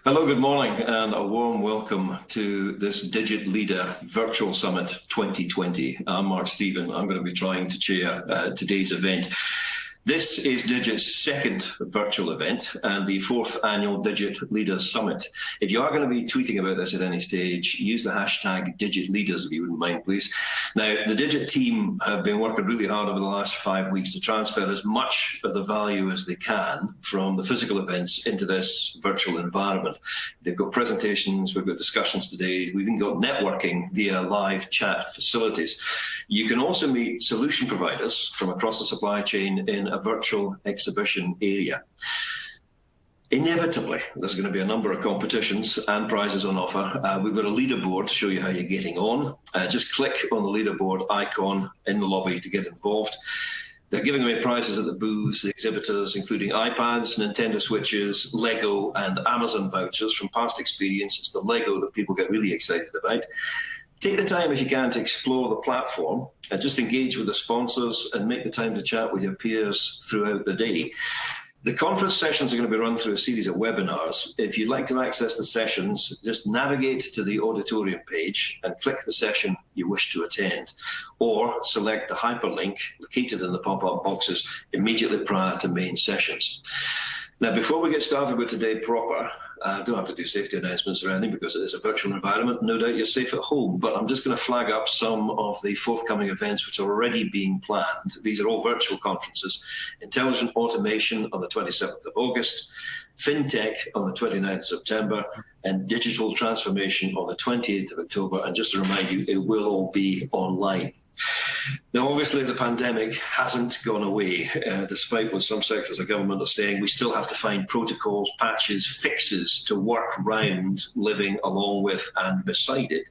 Hello, good morning, and a warm welcome to this Digit Leader Virtual Summit 2020. I'm Mark Stephen. I'm going to be trying to chair today's event. This is Digit's second virtual event and the fourth annual Digit Leaders Summit. If you are going to be tweeting about this at any stage, use the hashtag Digit Leaders if you wouldn't mind, please. Now, the Digit team have been working really hard over the last 5 weeks to transfer as much of the value as they can from the physical events into this virtual environment. They've got presentations, we've got discussions today, we've even got networking via live chat facilities. You can also meet solution providers from across the supply chain in a virtual exhibition area. Inevitably, there's going to be a number of competitions and prizes on offer. We've got a leaderboard to show you how you're getting on. Just click on the leaderboard icon in the lobby to get involved. They're giving away prizes at the booths, the exhibitors, including iPads, Nintendo Switches, Lego, and Amazon vouchers. From past experience, it's the Lego that people get really excited about. Take the time, if you can, to explore the platform and just engage with the sponsors and make the time to chat with your peers throughout the day. The conference sessions are going to be run through a series of webinars. If you'd like to access the sessions, just navigate to the auditorium page and click the session you wish to attend, or select the hyperlink located in the pop-up boxes immediately prior to main sessions. Now, before we get started with today proper, I don't have to do safety announcements or anything because it is a virtual environment. No doubt you're safe at home, but I'm just going to flag up some of the forthcoming events which are already being planned. These are all virtual conferences. Intelligent Automation on the 27th of August, FinTech on the 29th of September, and Digital Transformation on the 28th of October. And just to remind you, it will all be online. Now, obviously, the pandemic hasn't gone away, despite what some sectors of government are saying. We still have to find protocols, patches, fixes to work around living along with and beside it.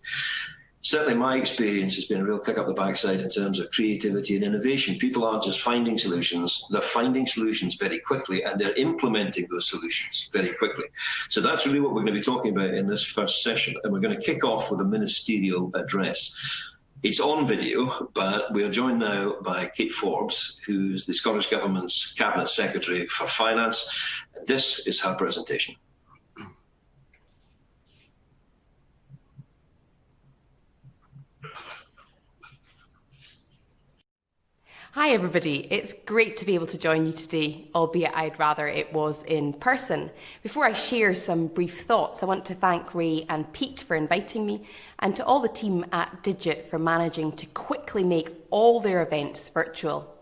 Certainly, my experience has been a real kick up the backside in terms of creativity and innovation. People aren't just finding solutions, they're finding solutions very quickly and they're implementing those solutions very quickly. So that's really what we're going to be talking about in this first session. And we're going to kick off with a ministerial address. It's on video, but we are joined now by Kate Forbes, who's the Scottish Government's Cabinet Secretary for Finance. This is her presentation. Hi everybody, it's great to be able to join you today, albeit I'd rather it was in person. Before I share some brief thoughts, I want to thank Rhame and Pete for inviting me, and to all the team at Digit for managing to quickly make all their events virtual.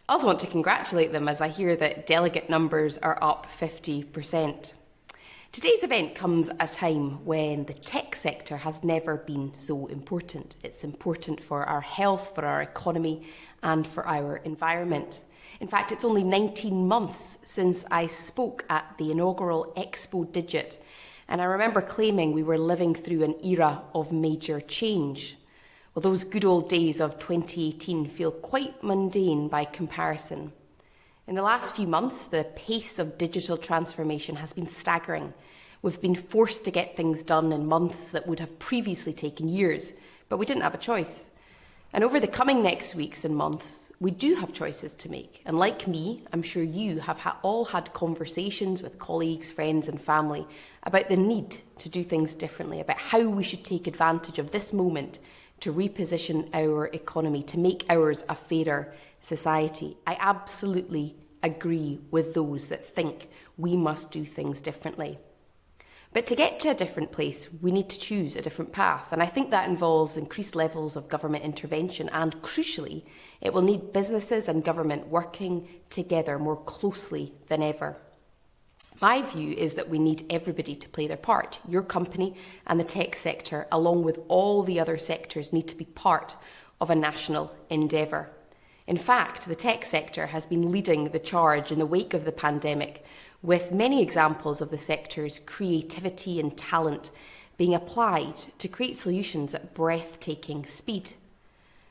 I also want to congratulate them as I hear that delegate numbers are up 50%. Today's event comes at a time when the tech sector has never been so important. It's important for our health, for our economy, and for our environment. In fact, it's only 19 months since I spoke at the inaugural Expo Digit, and I remember claiming we were living through an era of major change. Well, those good old days of 2018 feel quite mundane by comparison. In the last few months, the pace of digital transformation has been staggering. We've been forced to get things done in months that would have previously taken years, but we didn't have a choice. And over the coming next weeks and months, we do have choices to make. And like me, I'm sure you have all had conversations with colleagues, friends and family about the need to do things differently, about how we should take advantage of this moment to reposition our economy, to make ours a fairer society. I absolutely agree with those that think we must do things differently. But to get to a different place, we need to choose a different path. And I think that involves increased levels of government intervention. And crucially, it will need businesses and government working together more closely than ever. My view is that we need everybody to play their part. Your company and the tech sector, along with all the other sectors, need to be part of a national endeavour. In fact, the tech sector has been leading the charge in the wake of the pandemic, with many examples of the sector's creativity and talent being applied to create solutions at breathtaking speed.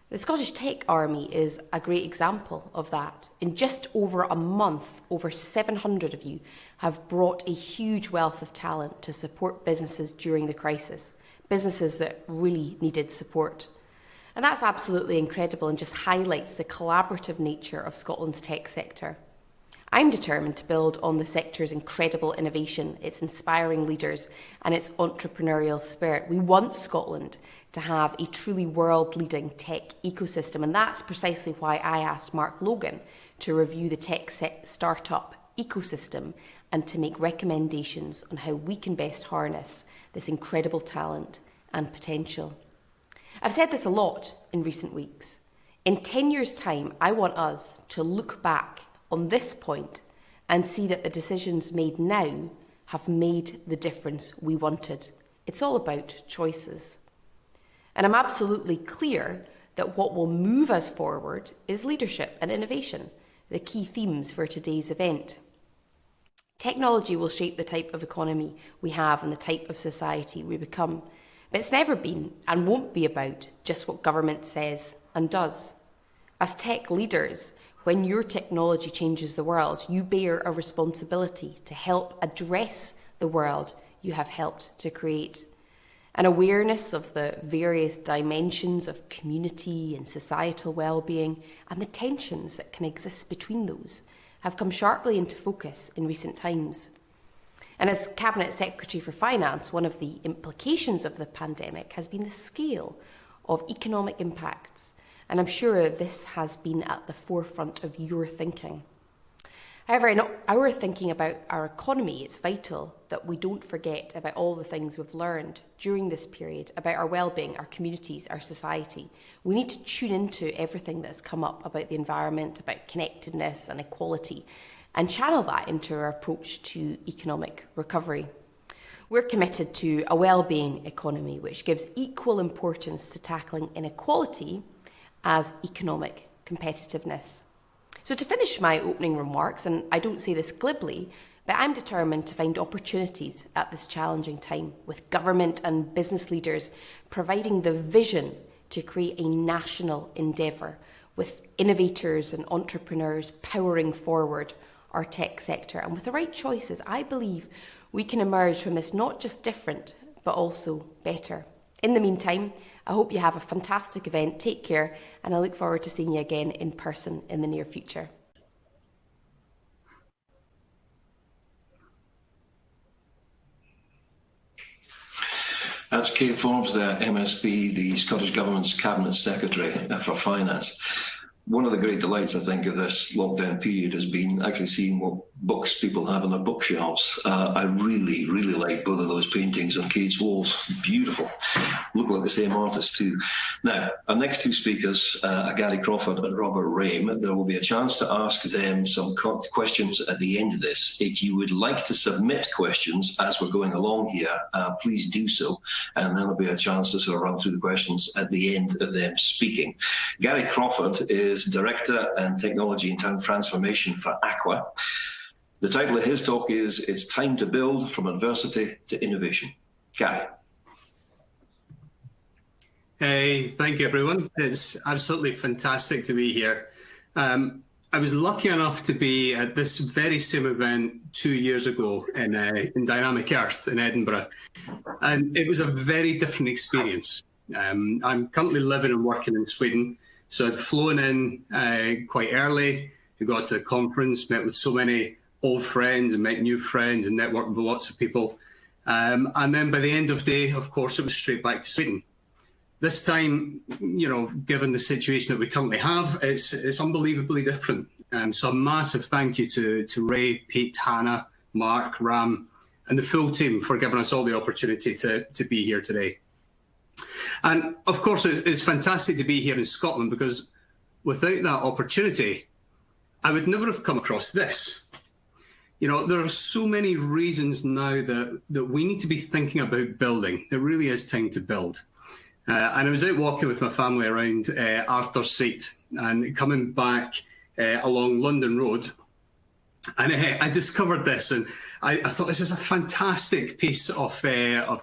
The Scottish Tech Army is a great example of that. In just over a month, over 700 of you have brought a huge wealth of talent to support businesses during the crisis, businesses that really needed support. And that's absolutely incredible and just highlights the collaborative nature of Scotland's tech sector. I'm determined to build on the sector's incredible innovation, its inspiring leaders and its entrepreneurial spirit. We want Scotland to have a truly world-leading tech ecosystem, and that's precisely why I asked Mark Logan to review the tech startup ecosystem and to make recommendations on how we can best harness this incredible talent and potential. I've said this a lot in recent weeks. In 10 years' time, I want us to look back on this point and see that the decisions made now have made the difference we wanted. It's all about choices. And I'm absolutely clear that what will move us forward is leadership and innovation, the key themes for today's event. Technology will shape the type of economy we have and the type of society we become. But it's never been and won't be about just what government says and does. As tech leaders, when your technology changes the world, you bear a responsibility to help address the world you have helped to create. An awareness of the various dimensions of community and societal well-being and the tensions that can exist between those have come sharply into focus in recent times. And as Cabinet Secretary for Finance, one of the implications of the pandemic has been the scale of economic impacts. And I'm sure this has been at the forefront of your thinking. However, in our thinking about our economy, it's vital that we don't forget about all the things we've learned during this period about our well-being, our communities, our society. We need to tune into everything that's come up about the environment, about connectedness and equality, and channel that into our approach to economic recovery. We're committed to a well-being economy which gives equal importance to tackling inequality as economic competitiveness. So to finish my opening remarks, and I don't say this glibly, but I'm determined to find opportunities at this challenging time, with government and business leaders providing the vision to create a national endeavour, with innovators and entrepreneurs powering forward our tech sector. And with the right choices, I believe we can emerge from this not just different, but also better. In the meantime, I hope you have a fantastic event. Take care, and I look forward to seeing you again in person in the near future. That's Kate Forbes, the MSP, the Scottish Government's Cabinet Secretary for Finance. One of the great delights, I think, of this lockdown period has been actually seeing what books people have on their bookshelves. I really, really like both of those paintings on Kate's walls. Beautiful. Look like the same artist too. Now, our next two speakers are Gary Crawford and Robert Rhame. There will be a chance to ask them some questions at the end of this. If you would like to submit questions as we're going along here, please do so. And then there'll be a chance to sort of run through the questions at the end of them speaking. Gary Crawford is Director and Technology and Town Transformation for AKQA. The title of his talk is It's Time to Build from Adversity to Innovation. Gary. Hey, thank you, everyone. It's absolutely fantastic to be here. I was lucky enough to be at this very same event 2 years ago in Dynamic Earth in Edinburgh, and it was a very different experience. I'm currently living and working in Sweden, so I'd flown in quite early. I got to the conference, met with so many old friends and met new friends and networked with lots of people. And then by the end of the day, of course, it was straight back to Sweden. This time, you know, given the situation that we currently have, it's unbelievably different. So a massive thank you to Ray, Pete, Hannah, Mark, Rhame, and the full team for giving us all the opportunity to be here today. And of course, it's fantastic to be here in Scotland, because without that opportunity, I would never have come across this. You know, there are so many reasons now that we need to be thinking about building. It really is time to build. And I was out walking with my family around Arthur's Seat and coming back along London Road, and I discovered this, and I thought this is a fantastic piece of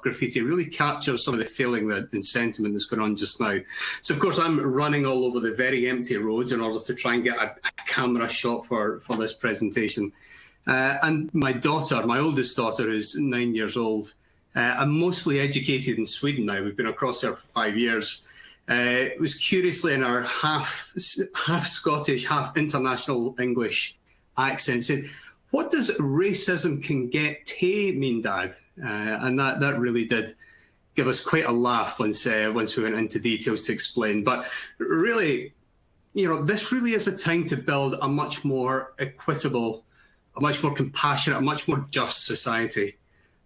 graffiti. It really captures some of the feeling and sentiment that's going on just now. So, of course, I'm running all over the very empty roads in order to try and get a camera shot for this presentation. And my daughter, my oldest daughter, who's 9 years old, I'm mostly educated in Sweden now. We've been across there for 5 years. It was curiously in our half Scottish, half international English accent, said, "What does racism can get to mean, Dad?" And that really did give us quite a laugh once we went into details to explain. But really, this really is a time to build a much more equitable, a much more compassionate, a much more just society.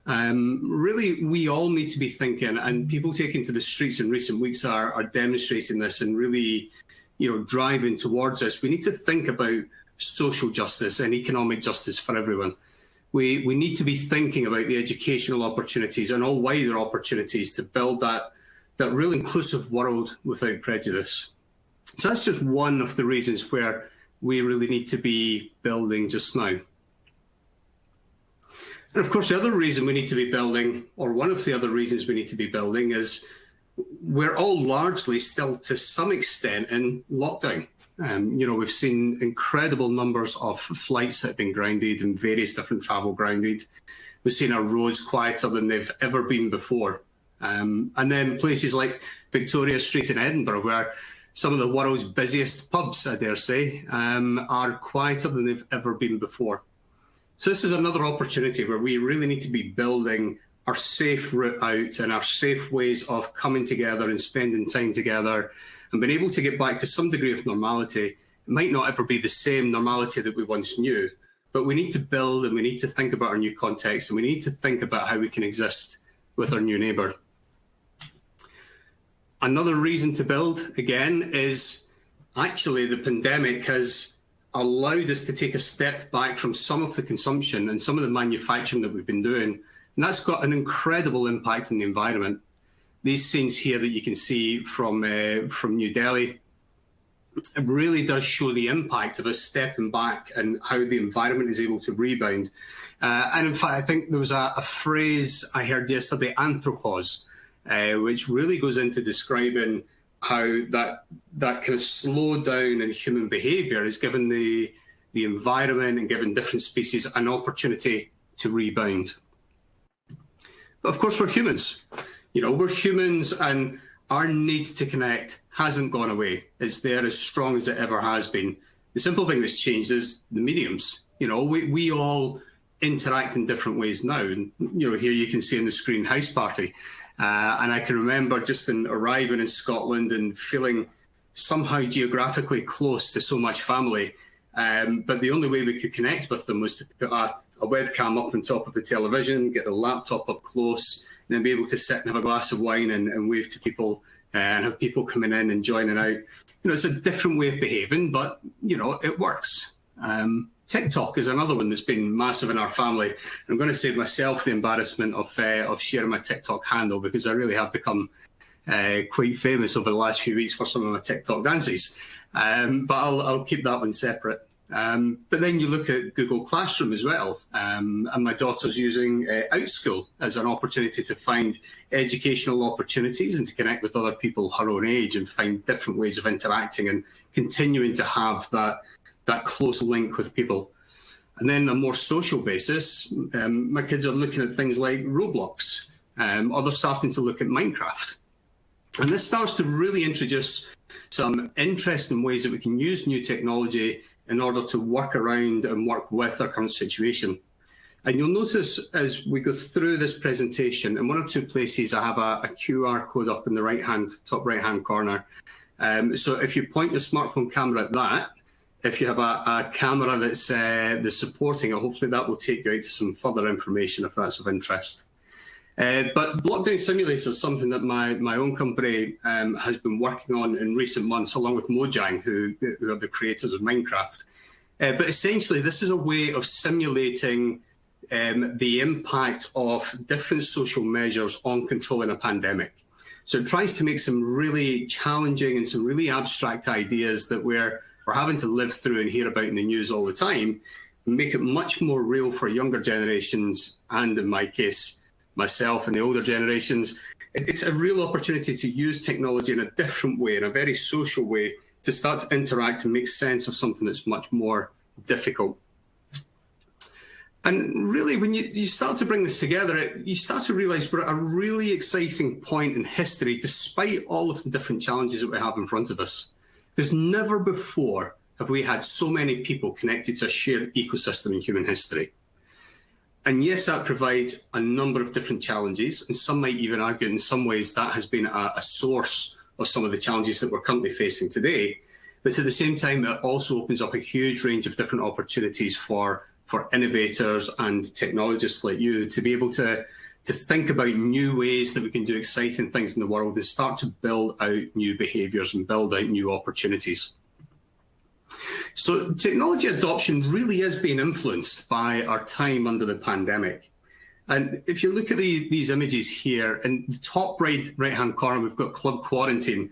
Really, we all need to be thinking, and people taking to the streets in recent weeks are demonstrating this and really, driving towards this. We need to think about social justice and economic justice for everyone. We need to be thinking about the educational opportunities and all wider opportunities to build that real inclusive world without prejudice. So that's just one of the reasons where we really need to be building just now. And of course, the other reason we need to be building, or one of the other reasons we need to be building, is we're all largely still to some extent in lockdown. We've seen incredible numbers of flights that have been grounded and various different travel grounded. We've seen our roads quieter than they've ever been before. And then places like Victoria Street in Edinburgh, where some of the world's busiest pubs, I dare say, are quieter than they've ever been before. So this is another opportunity where we really need to be building our safe route out and our safe ways of coming together and spending time together and being able to get back to some degree of normality. It might not ever be the same normality that we once knew, but we need to build and we need to think about our new context and we need to think about how we can exist with our new neighbour. Another reason to build, again, is actually the pandemic has allowed us to take a step back from some of the consumption and some of the manufacturing that we've been doing. And that's got an incredible impact on the environment. These scenes here that you can see from New Delhi, it really does show the impact of us stepping back and how the environment is able to rebound. And in fact, I think there was a phrase I heard yesterday, anthropause, which really goes into describing how that kind of slowdown in human behaviour has given the environment and given different species an opportunity to rebound. But of course, we're humans. We're humans, and our need to connect hasn't gone away. It's there as strong as it ever has been. The simple thing that's changed is the mediums. We all interact in different ways now. And, here you can see on the screen House Party. And I can remember just in arriving in Scotland and feeling somehow geographically close to so much family. But the only way we could connect with them was to put a webcam up on top of the television, get the laptop up close, and then be able to sit and have a glass of wine and wave to people and have people coming in and joining out. It's a different way of behaving, but, it works. TikTok is another one that's been massive in our family. I'm going to save myself the embarrassment of sharing my TikTok handle because I really have become quite famous over the last few weeks for some of my TikTok dances. But I'll keep that one separate. But then you look at Google Classroom as well. And my daughter's using OutSchool as an opportunity to find educational opportunities and to connect with other people her own age and find different ways of interacting and continuing to have that close link with people. And then on a more social basis, my kids are looking at things like Roblox, or they're starting to look at Minecraft. And this starts to really introduce some interesting ways that we can use new technology in order to work around and work with our current situation. And you'll notice as we go through this presentation, in one or two places I have a QR code up in the top right-hand corner. So if you point your smartphone camera at that, if you have a camera that's supporting it, hopefully that will take you out to some further information if that's of interest. But Blockdown Simulator is something that my own company has been working on in recent months, along with Mojang, who are the creators of Minecraft. But essentially, this is a way of simulating the impact of different social measures on controlling a pandemic. So it tries to make some really challenging and some really abstract ideas that we're having to live through and hear about in the news all the time, and make it much more real for younger generations, and in my case, myself and the older generations. It's a real opportunity to use technology in a different way, in a very social way, to start to interact and make sense of something that's much more difficult. And really, when you start to bring this together, you start to realize we're at a really exciting point in history, despite all of the different challenges that we have in front of us. Because never before have we had so many people connected to a shared ecosystem in human history. And yes, that provides a number of different challenges, and some might even argue in some ways that has been a source of some of the challenges that we're currently facing today. But at the same time, it also opens up a huge range of different opportunities for innovators and technologists like you to be able to think about new ways that we can do exciting things in the world and start to build out new behaviours and build out new opportunities. So technology adoption really is being influenced by our time under the pandemic. And if you look at these images here, in the top right-hand corner, we've got Club Quarantine.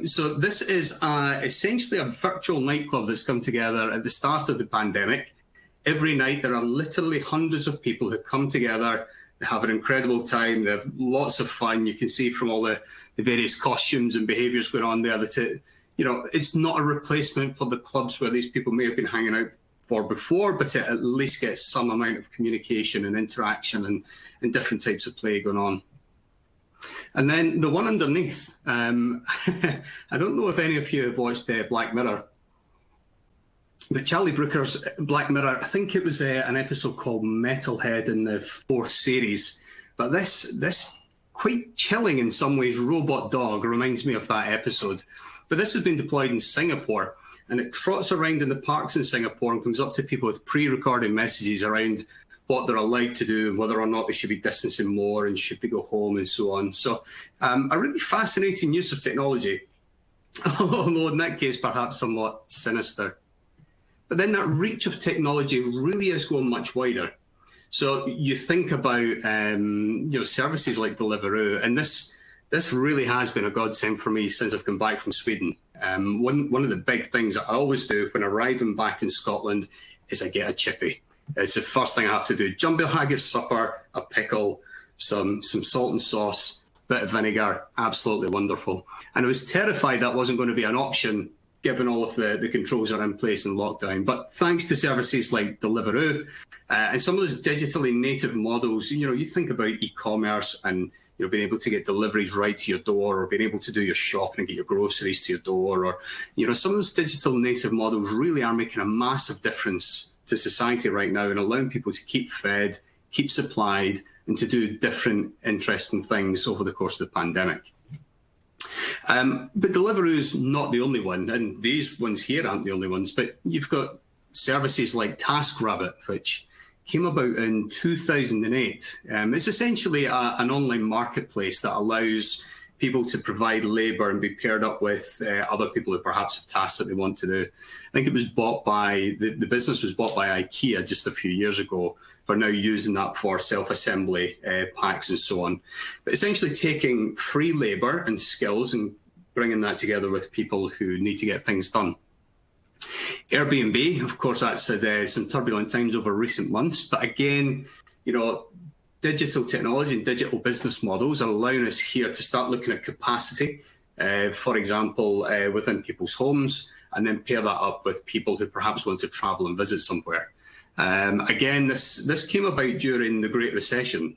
So this is essentially a virtual nightclub that's come together at the start of the pandemic. Every night there are literally hundreds of people who come together. They have an incredible time. They have lots of fun. You can see from all the various costumes and behaviours going on there that it's not a replacement for the clubs where these people may have been hanging out for before, but it at least gets some amount of communication and interaction and different types of play going on. And then the one underneath, I don't know if any of you have watched Black Mirror, but Charlie Brooker's Black Mirror, I think it was an episode called Metalhead in the 4th series. But this quite chilling in some ways robot dog reminds me of that episode. But this has been deployed in Singapore, and it trots around in the parks in Singapore and comes up to people with pre-recorded messages around what they're allowed to do and whether or not they should be distancing more and should they go home and so on. So a really fascinating use of technology, although in that case perhaps somewhat sinister. But then that reach of technology really is going much wider. So you think about services like Deliveroo, and this really has been a godsend for me since I've come back from Sweden. One of the big things that I always do when arriving back in Scotland is I get a chippy. It's the first thing I have to do. Jumbo haggis supper, a pickle, some salt and sauce, bit of vinegar, absolutely wonderful. And I was terrified that wasn't going to be an option given all of the controls are in place in lockdown. But thanks to services like Deliveroo and some of those digitally native models, you think about e-commerce and being able to get deliveries right to your door, or being able to do your shopping and get your groceries to your door, or some of those digital native models really are making a massive difference to society right now and allowing people to keep fed, keep supplied, and to do different interesting things over the course of the pandemic. But Deliveroo's not the only one, and these ones here aren't the only ones, but you've got services like TaskRabbit, which came about in 2008. It's essentially an online marketplace that allows people to provide labour and be paired up with other people who perhaps have tasks that they want to do. I think it was bought by, the business was bought by AKQA just a few years ago. We're now using that for self-assembly packs and so on. But essentially taking free labour and skills and bringing that together with people who need to get things done. Airbnb, of course, that's had some turbulent times over recent months. But again, digital technology and digital business models are allowing us here to start looking at capacity, for example, within people's homes, and then pair that up with people who perhaps want to travel and visit somewhere. Again, this came about during the Great Recession,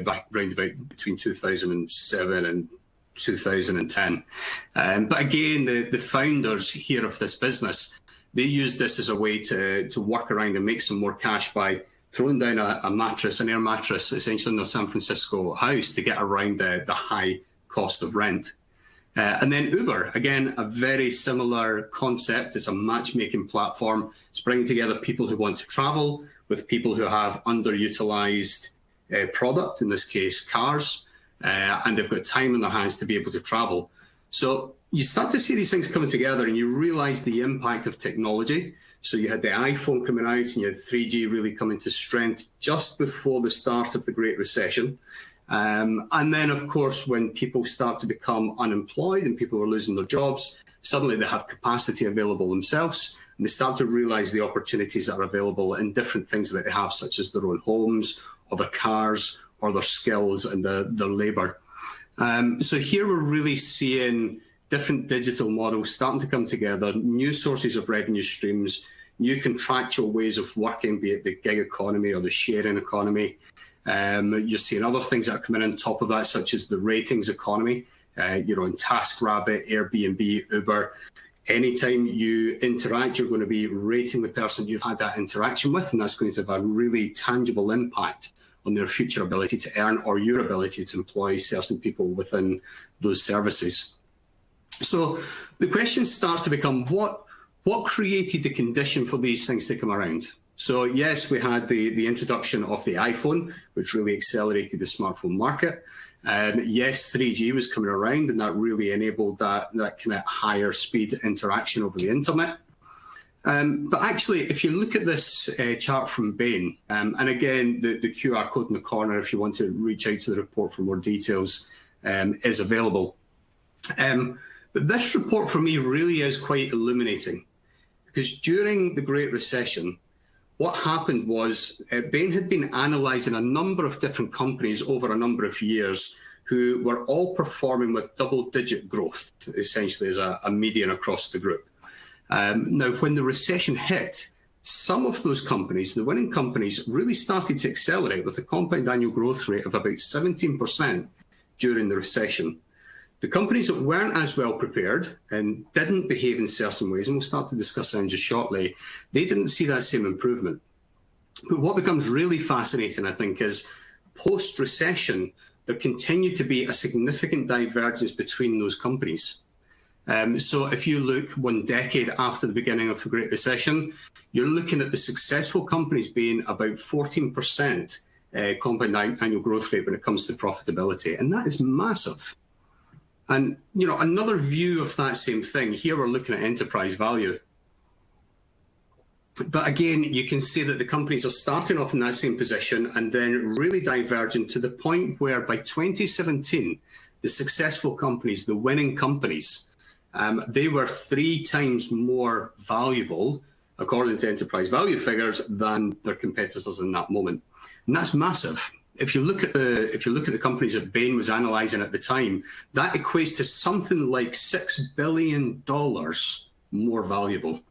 back around about between 2007 and 2010. But again, the founders here of this business, they used this as a way to work around and make some more cash by throwing down a mattress, an air mattress, essentially in their San Francisco house to get around the high cost of rent. And then Uber, again, a very similar concept. It's a matchmaking platform. It's bringing together people who want to travel with people who have underutilized product, in this case, cars, and they've got time in their hands to be able to travel. So you start to see these things coming together and you realize the impact of technology. So you had the iPhone coming out and you had 3G really coming to strength just before the start of the Great Recession. And then, of course, when people start to become unemployed and people are losing their jobs, suddenly they have capacity available themselves and they start to realize the opportunities that are available in different things that they have, such as their own homes or their cars or their skills and their labor. So here we're really seeing different digital models starting to come together, new sources of revenue streams, new contractual ways of working, be it the gig economy or the sharing economy. You're seeing other things that are coming on top of that, such as the ratings economy, in TaskRabbit, Airbnb, Uber, Anytime you interact, you're going to be rating the person you've had that interaction with, and that's going to have a really tangible impact on their future ability to earn or your ability to employ certain people within those services. So the question starts to become, what created the condition for these things to come around? So yes, we had the introduction of the iPhone, which really accelerated the smartphone market. Yes, 3G was coming around, and that really enabled that kind of higher speed interaction over the internet. But actually, if you look at this chart from Bain, and again, the QR code in the corner, if you want to reach out to the report for more details, is available. But this report for me really is quite illuminating, because during the Great Recession, what happened was Bain had been analysing a number of different companies over a number of years who were all performing with double-digit growth, essentially as a median across the group. Now, when the recession hit, some of those companies, the winning companies, really started to accelerate with a compound annual growth rate of about 17% during the recession. The companies that weren't as well prepared and didn't behave in certain ways, and we'll start to discuss that in just shortly, they didn't see that same improvement. But what becomes really fascinating, I think, is post-recession, there continued to be a significant divergence between those companies. So if you look 1 decade after the beginning of the Great Recession, you're looking at the successful companies being about 14% compound annual growth rate when it comes to profitability. And that is massive. And, you know, another view of that same thing, here we're looking at enterprise value. But again, you can see that the companies are starting off in that same position and then really diverging to the point where by 2017, the successful companies, the winning companies, they were 3 times more valuable, according to enterprise value figures, than their competitors in that moment. And that's massive. If you look at the companies that Bain was analysing at the time, that equates to something like $6 billion more valuable.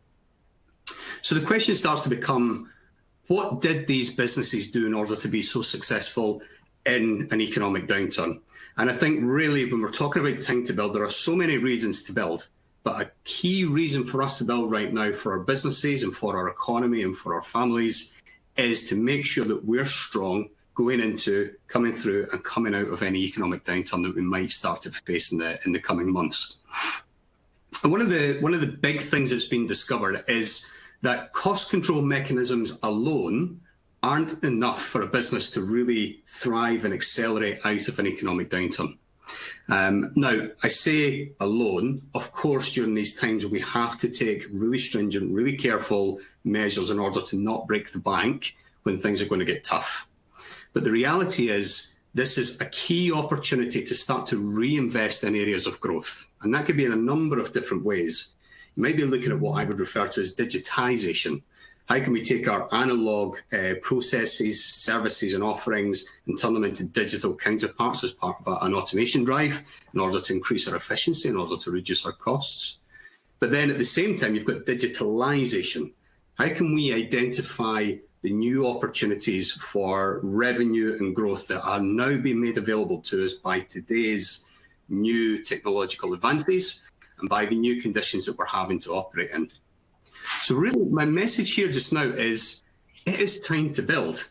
So the question starts to become, what did these businesses do in order to be so successful in an economic downturn? And I think really when we're talking about time to build, there are so many reasons to build, but a key reason for us to build right now for our businesses and for our economy and for our families is to make sure that we're strong going into, coming through and coming out of any economic downturn that we might start to face in the coming months. And one of the big things that's been discovered is that cost control mechanisms alone aren't enough for a business to really thrive and accelerate out of an economic downturn. Now, I say alone, of course, during these times we have to take really stringent, really careful measures in order to not break the bank when things are going to get tough. But the reality is, this is a key opportunity to start to reinvest in areas of growth. And that could be in a number of different ways. You might be looking at what I would refer to as digitization. How can we take our analog processes, services and offerings and turn them into digital counterparts as part of an automation drive in order to increase our efficiency, in order to reduce our costs? But then at the same time, you've got digitalization. How can we identify the new opportunities for revenue and growth that are now being made available to us by today's new technological advances and by the new conditions that we're having to operate in? So really, my message here just now is, it is time to build.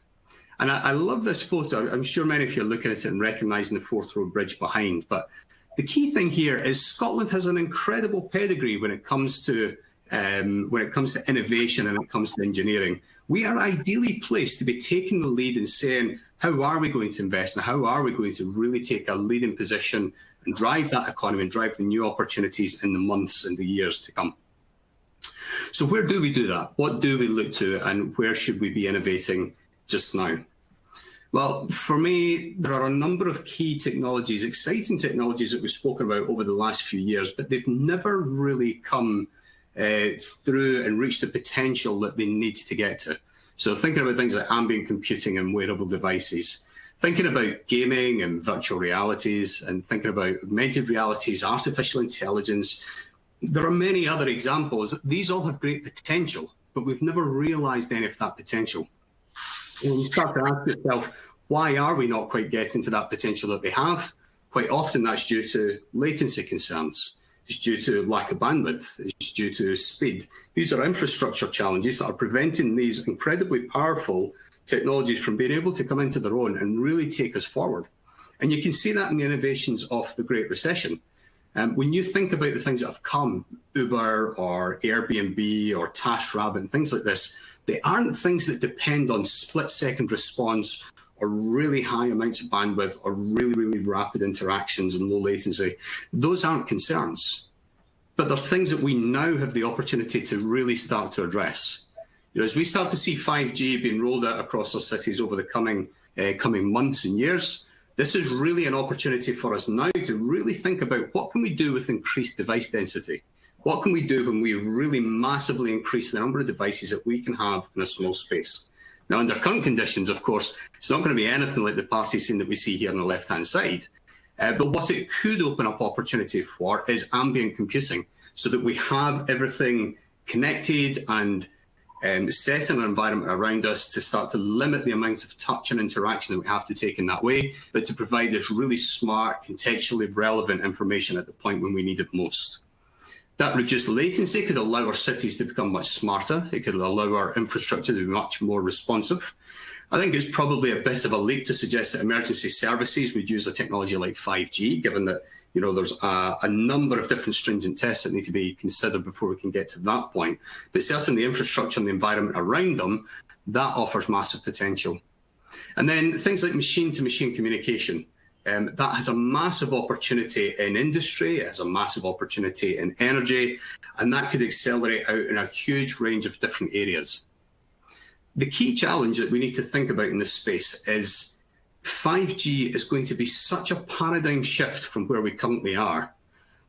And I love this photo. I'm sure many of you are looking at it and recognising the Forth Road Bridge behind. But the key thing here is Scotland has an incredible pedigree when it comes to innovation and it comes to engineering. We are ideally placed to be taking the lead and saying, how are we going to invest and how are we going to really take a leading position and drive that economy and drive the new opportunities in the months and the years to come? So where do we do that? What do we look to and where should we be innovating just now? Well, for me, there are a number of key technologies, exciting technologies that we've spoken about over the last few years, but they've never really come through and reach the potential that they need to get to. So thinking about things like ambient computing and wearable devices, thinking about gaming and virtual realities, and thinking about augmented realities, artificial intelligence. There are many other examples. These all have great potential, but we've never realized any of that potential. When you start to ask yourself, why are we not quite getting to that potential that they have? Quite often that's due to latency concerns. It's due to lack of bandwidth. It's due to speed. These are infrastructure challenges that are preventing these incredibly powerful technologies from being able to come into their own and really take us forward. And you can see that in the innovations of the Great Recession. When you think about the things that have come, Uber or Airbnb or TaskRabbit and things like this, they aren't things that depend on split-second response or really high amounts of bandwidth or really, really rapid interactions and low latency. Those aren't concerns, but they're things that we now have the opportunity to really start to address. You know, as we start to see 5G being rolled out across our cities over the coming months and years, this is really an opportunity for us now to really think about what can we do with increased device density? What can we do when we really massively increase the number of devices that we can have in a small space? Now, under current conditions, of course, it's not going to be anything like the party scene that we see here on the left-hand side. But what it could open up opportunity for is ambient computing, so that we have everything connected and set in an environment around us to start to limit the amount of touch and interaction that we have to take in that way, but to provide this really smart, contextually relevant information at the point when we need it most. That reduced latency could allow our cities to become much smarter. It could allow our infrastructure to be much more responsive. I think it's probably a bit of a leap to suggest that emergency services would use a technology like 5G, given that there's a number of different stringent tests that need to be considered before we can get to that point. But certainly the infrastructure and the environment around them, that offers massive potential. And then things like machine-to-machine communication. That has a massive opportunity in industry, it has a massive opportunity in energy, and that could accelerate out in a huge range of different areas. The key challenge that we need to think about in this space is 5G is going to be such a paradigm shift from where we currently are.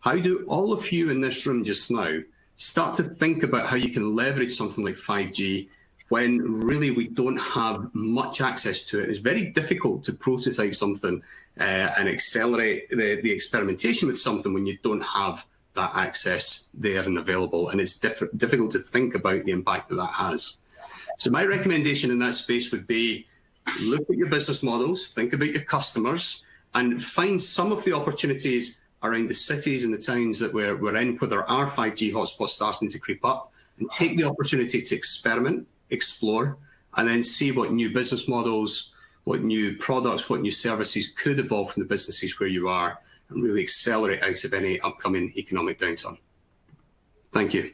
How do all of you in this room just now start to think about how you can leverage something like 5G when really we don't have much access to it? It's very difficult to prototype something and accelerate the experimentation with something when you don't have that access there and available. And it's difficult to think about the impact that that has. So my recommendation in that space would be look at your business models, think about your customers, and find some of the opportunities around the cities and the towns that we're in where there are 5G hotspots starting to creep up, and take the opportunity to experiment, explore, and then see what new business models, what new products, what new services could evolve from the businesses where you are, and really accelerate out of any upcoming economic downturn. Thank you.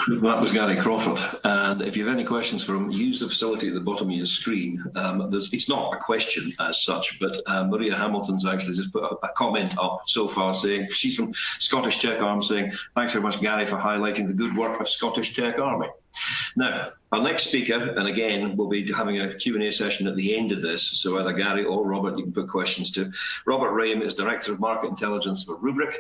That was Gary Crawford, and if you have any questions for him, use the facility at the bottom of your screen. It's not a question as such, but Maria Hamilton's actually just put a comment up so far saying, she's from Scottish Tech Arm, saying, thanks very much, Gary, for highlighting the good work of Scottish Tech Army. Now, our next speaker, and again, we'll be having a Q&A session at the end of this, so either Gary or Robert, you can put questions to. Robert Rhame is Director of Market Intelligence for Rubrik.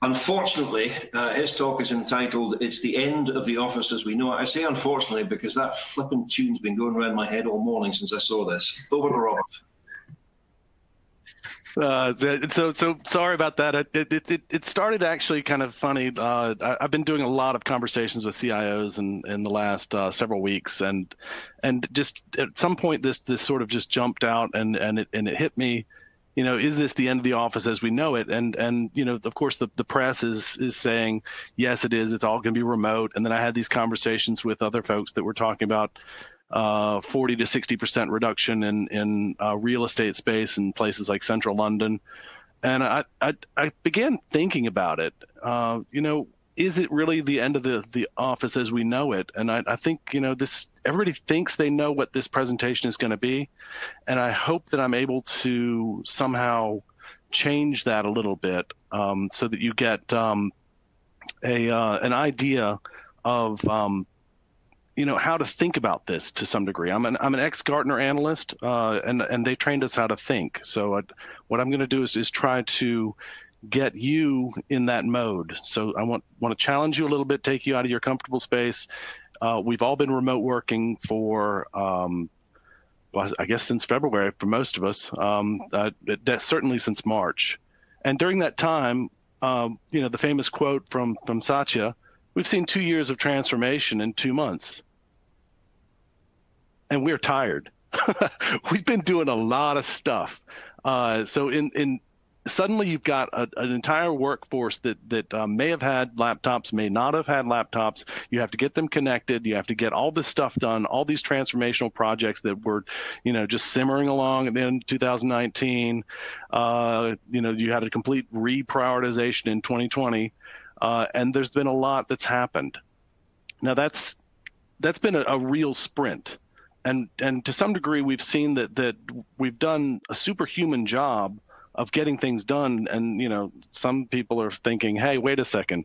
Unfortunately, his talk is entitled, It's the End of the Office as We Know It. I say unfortunately because that flipping tune's been going around my head all morning since I saw this. Over to Robert. So sorry about that. It started actually kind of funny. I've been doing a lot of conversations with CIOs in the last several weeks, and just at some point this sort of just jumped out and it hit me. Is this the end of the office as we know it? And of course, the press is saying, yes, it is. It's all going to be remote. And then I had these conversations with other folks that were talking about 40 to 60% reduction in real estate space in places like central London. And I began thinking about it. Is it really the end of the office as we know it? And I think, everybody thinks they know what this presentation is going to be. And I hope that I'm able to somehow change that a little bit so that you get an idea of, how to think about this to some degree. I'm an ex-Gartner analyst, and they trained us how to think. So what I'm going to do is try to get you in that mode. So I want to challenge you a little bit, take you out of your comfortable space. We've all been remote working for, I guess since February for most of us, certainly since March. And during that time, the famous quote from Satya, we've seen 2 years of transformation in 2 months. And we're tired. We've been doing a lot of stuff. So in suddenly you've got an entire workforce that may have had laptops, may not have had laptops. You have to get them connected. You have to get all this stuff done, all these transformational projects that were, just simmering along at the end of 2019. You had a complete reprioritization in 2020, and there's been a lot that's happened. Now that's been a real sprint. And to some degree, we've seen that we've done a superhuman job of getting things done. And, some people are thinking, hey, wait a second,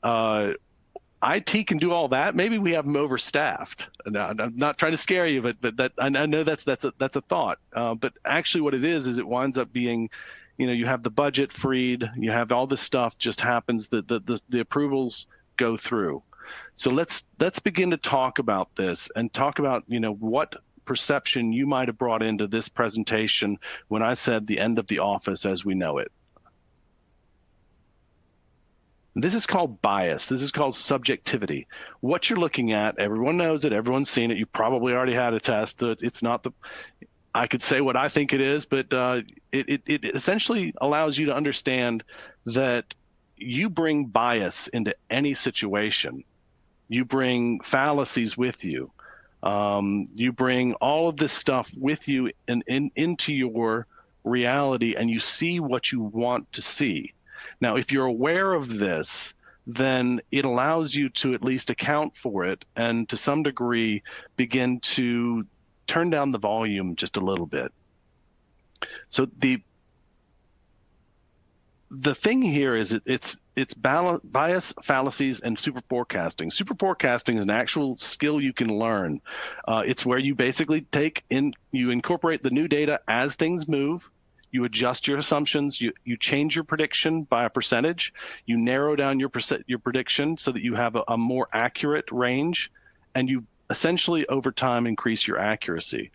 IT can do all that. Maybe we have them overstaffed. Now, I'm not trying to scare you, but that I know that's a thought. But actually what it is it winds up being, you have the budget freed, you have all this stuff just happens, that the approvals go through. So let's begin to talk about this and talk about, what perception you might have brought into this presentation when I said the end of the office as we know it. This is called bias. This is called subjectivity. What you're looking at, everyone knows it, everyone's seen it. You probably already had a test. It's not I could say what I think it is, but it essentially allows you to understand that you bring bias into any situation. You bring fallacies with you. You bring all of this stuff with you into your reality, and you see what you want to see. Now, if you're aware of this, then it allows you to at least account for it and to some degree begin to turn down the volume just a little bit. So the thing here is it's bias, fallacies, and superforecasting. Superforecasting is an actual skill you can learn. It's where you basically you incorporate the new data as things move. You adjust your assumptions. You change your prediction by a percentage. You narrow down your prediction so that you have a more accurate range, and you essentially over time increase your accuracy.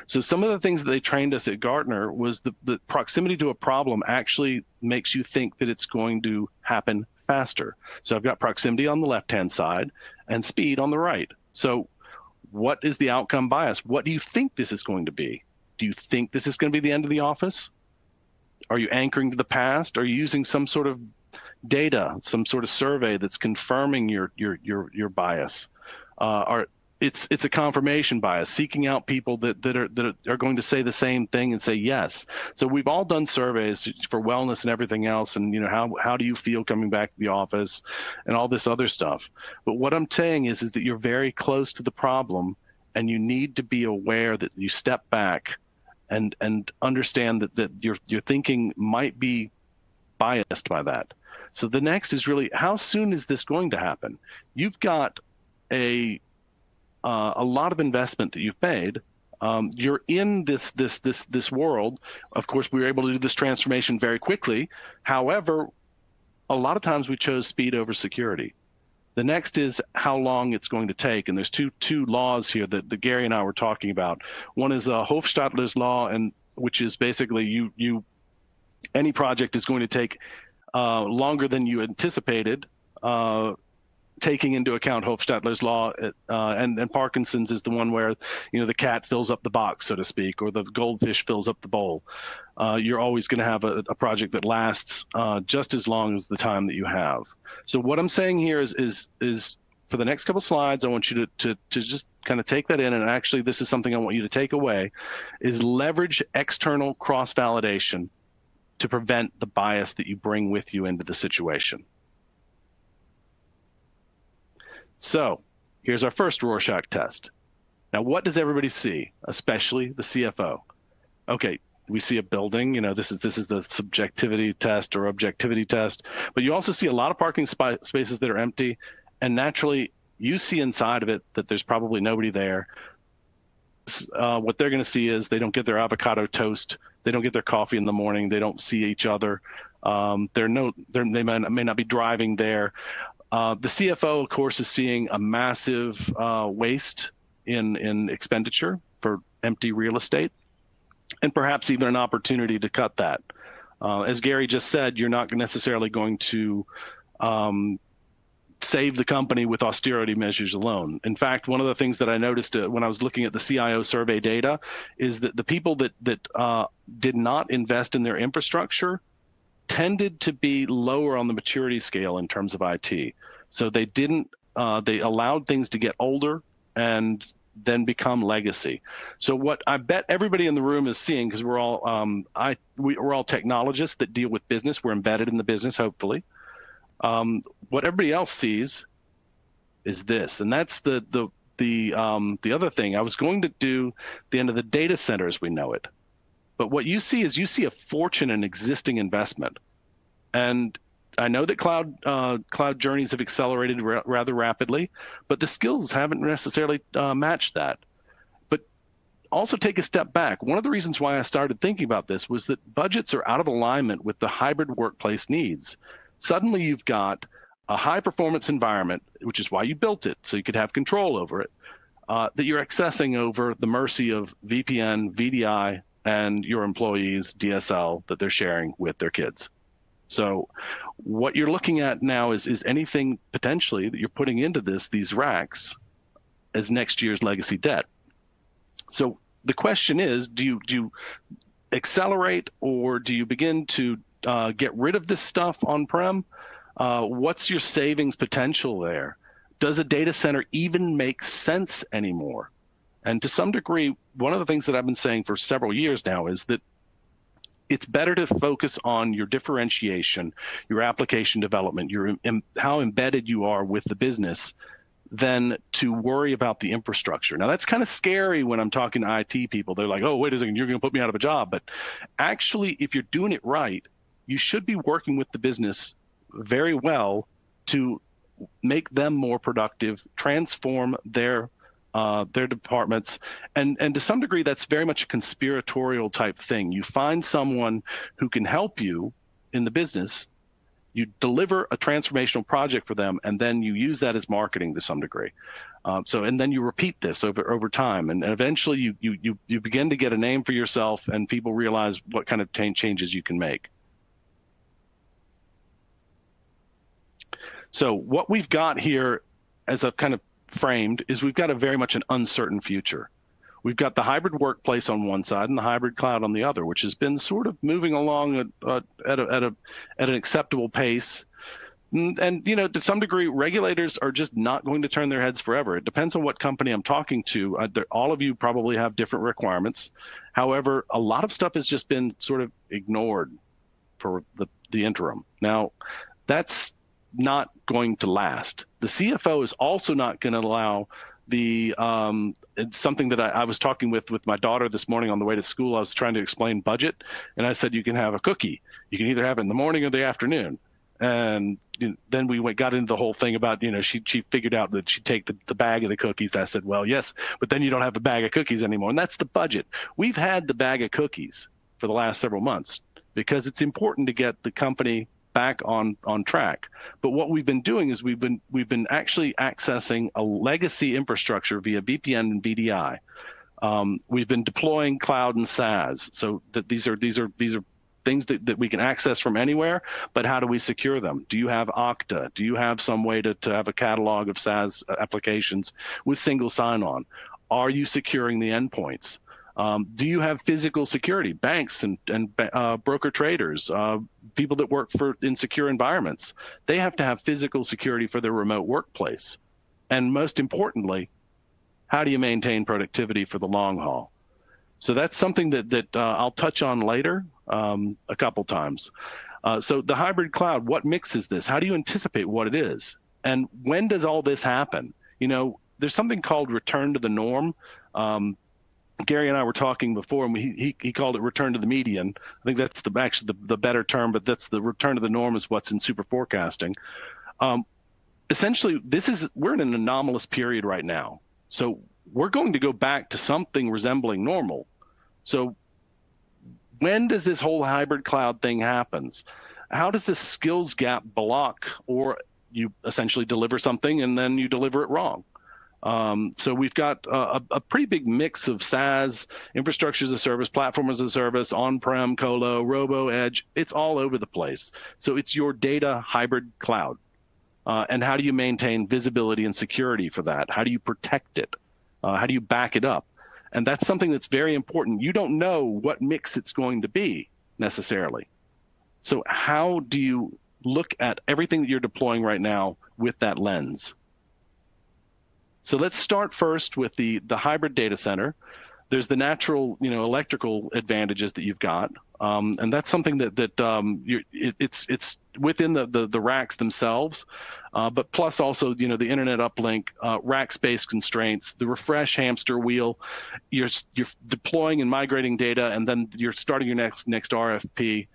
So some of the things that they trained us at Gartner was the proximity to a problem actually makes you think that it's going to happen faster. So I've got proximity on the left-hand side and speed on the right. So what is the outcome bias? What do you think this is going to be? Do you think this is going to be the end of the office? Are you anchoring to the past? Are you using some sort of data, some sort of survey that's confirming your bias? It's a confirmation bias, seeking out people that are going to say the same thing and say yes. So we've all done surveys for wellness and everything else, and how do you feel coming back to the office, and all this other stuff. But what I'm saying is that you're very close to the problem, and you need to be aware that you step back and understand that your thinking might be biased by that. So the next is really, how soon is this going to happen? You've got a lot of investment that you've made. You're in this world. Of course, we were able to do this transformation very quickly. However, a lot of times we chose speed over security. The next is how long it's going to take, and there's two laws here that Gary and I were talking about. One is Hofstadter's law, and which is basically any project is going to take longer than you anticipated. Taking into account Hofstadter's law, and Parkinson's is the one where the cat fills up the box, so to speak, or the goldfish fills up the bowl. You're always going to have a project that lasts just as long as the time that you have. So what I'm saying here is for the next couple slides, I want you to just kind of take that in, and actually this is something I want you to take away, is leverage external cross-validation to prevent the bias that you bring with you into the situation. So here's our first Rorschach test. Now, what does everybody see, especially the CFO? Okay, we see a building. This is the subjectivity test or objectivity test. But you also see a lot of parking spaces that are empty, and naturally, you see inside of it that there's probably nobody there. What they're going to see is they don't get their avocado toast. They don't get their coffee in the morning. They don't see each other. They may not be driving there. The CFO, of course, is seeing a massive waste in expenditure for empty real estate, and perhaps even an opportunity to cut that. As Gary just said, you're not necessarily going to save the company with austerity measures alone. In fact, one of the things that I noticed when I was looking at the CIO survey data is that the people that did not invest in their infrastructure tended to be lower on the maturity scale in terms of IT. So they didn't, they allowed things to get older and then become legacy. So what I bet everybody in the room is seeing, because we're all we're all technologists that deal with business. We're embedded in the business, hopefully. What everybody else sees is this, and that's the other thing. I was going to do the end of the data center as we know it, but what you see is a fortune in existing investment, and I know that cloud journeys have accelerated rather rapidly, but the skills haven't necessarily matched that. But also take a step back. One of the reasons why I started thinking about this was that budgets are out of alignment with the hybrid workplace needs. Suddenly you've got a high performance environment, which is why you built it, so you could have control over it, that you're accessing over the mercy of VPN, VDI, and your employees' DSL that they're sharing with their kids. So what you're looking at now is anything potentially that you're putting into these racks as next year's legacy debt. So the question is, do you accelerate, or do you begin to get rid of this stuff on-prem? What's your savings potential there? Does a data center even make sense anymore? And to some degree, one of the things that I've been saying for several years now is that it's better to focus on your differentiation, your application development, how embedded you are with the business, than to worry about the infrastructure. Now, that's kind of scary when I'm talking to IT people. They're like, oh, wait a second, you're going to put me out of a job. But actually, if you're doing it right, you should be working with the business very well to make them more productive, transform their departments, and to some degree that's very much a conspiratorial type thing. You find someone who can help you in the business, you deliver a transformational project for them, and then you use that as marketing to some degree. And then you repeat this over time, and eventually you begin to get a name for yourself, and people realize what kind of changes you can make. So what we've got here as a kind of framed is we've got a very much an uncertain future. We've got the hybrid workplace on one side and the hybrid cloud on the other, which has been sort of moving along at an acceptable pace. And to some degree, regulators are just not going to turn their heads forever. It depends on what company I'm talking to. All of you probably have different requirements. However, a lot of stuff has just been sort of ignored for the interim. Now, that's not going to last. The CFO is also not going to allow it's something that I was talking with my daughter this morning on the way to school. I was trying to explain budget, and I said, you can have a cookie. You can either have it in the morning or the afternoon. And then we got into the whole thing about, she figured out that she'd take the bag of the cookies. I said, well, yes, but then you don't have a bag of cookies anymore. And that's the budget. We've had the bag of cookies for the last several months because it's important to get the company back on track. But what we've been doing is we've been actually accessing a legacy infrastructure via VPN and VDI. We've been deploying cloud and SaaS. So that these are things that we can access from anywhere, but how do we secure them? Do you have Okta? Do you have some way to have a catalog of SaaS applications with single sign-on? Are you securing the endpoints? Do you have physical security? Banks and broker traders, people that work in secure environments, they have to have physical security for their remote workplace. And most importantly, how do you maintain productivity for the long haul? So that's something that I'll touch on later a couple times. So the hybrid cloud, what mix is this? How do you anticipate what it is? And when does all this happen? There's something called return to the norm. Gary and I were talking before, and he called it return to the median. I think that's actually the better term, but that's the return to the norm is what's in Superforecasting. Essentially, we're in an anomalous period right now. So we're going to go back to something resembling normal. So when does this whole hybrid cloud thing happens? How does this skills gap block, or you essentially deliver something and then you deliver it wrong? So we've got a pretty big mix of SaaS, infrastructure as a service, platform as a service, on-prem, colo, robo, edge. It's all over the place. So it's your data hybrid cloud. And how do you maintain visibility and security for that? How do you protect it? How do you back it up? And that's something that's very important. You don't know what mix it's going to be necessarily. So how do you look at everything that you're deploying right now with that lens? So let's start first with the hybrid data center. There's the natural, electrical advantages that you've got, and that's something it's within the racks themselves, but plus also the internet uplink, rack space constraints, the refresh hamster wheel. You're deploying and migrating data, and then you're starting your next RFP.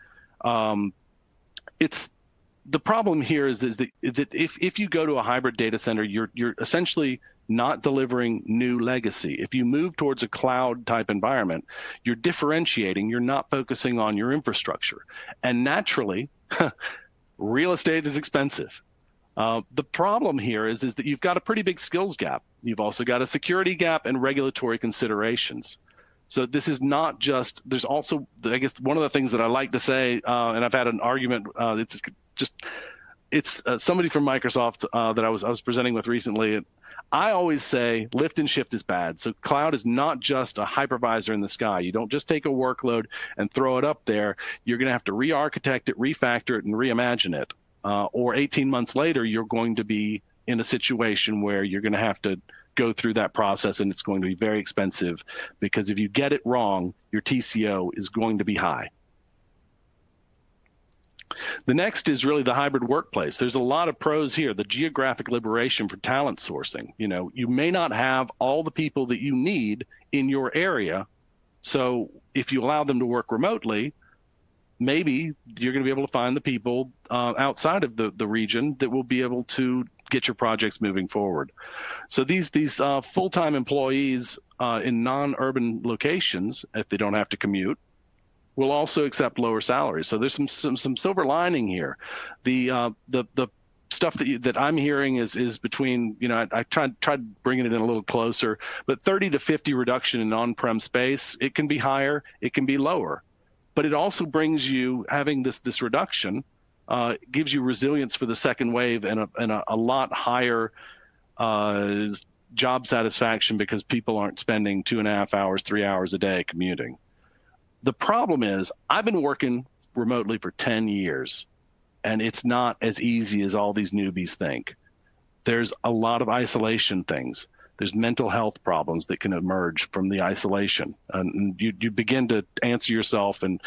It's the problem here is that if you go to a hybrid data center, you're essentially not delivering new legacy. If you move towards a cloud type environment, you're differentiating, you're not focusing on your infrastructure. And naturally, real estate is expensive. The problem here is that you've got a pretty big skills gap. You've also got a security gap and regulatory considerations. So this is not just, there's also, I guess one of the things that I like to say, and I've had an argument, it's somebody from Microsoft that I was presenting with recently. I always say lift and shift is bad. So cloud is not just a hypervisor in the sky. You don't just take a workload and throw it up there. You're going to have to re-architect it, refactor it, and reimagine it. Or 18 months later, you're going to be in a situation where you're going to have to go through that process, and it's going to be very expensive, because if you get it wrong, your TCO is going to be high. The next is really the hybrid workplace. There's a lot of pros here. The geographic liberation for talent sourcing. You may not have all the people that you need in your area. So if you allow them to work remotely, maybe you're going to be able to find the people outside of the region that will be able to get your projects moving forward. So these full-time employees in non-urban locations, if they don't have to commute, will also accept lower salaries. So there's some silver lining here. The stuff that I'm hearing is between, I tried bringing it in a little closer, but 30 to 50 reduction in on-prem space. It can be higher, it can be lower, but it also brings you, having this reduction, gives you resilience for the second wave and a lot higher job satisfaction, because people aren't spending 2.5 hours, 3 hours a day commuting. The problem is, I've been working remotely for 10 years, and it's not as easy as all these newbies think. There's a lot of isolation things. There's mental health problems that can emerge from the isolation. And you begin to answer yourself and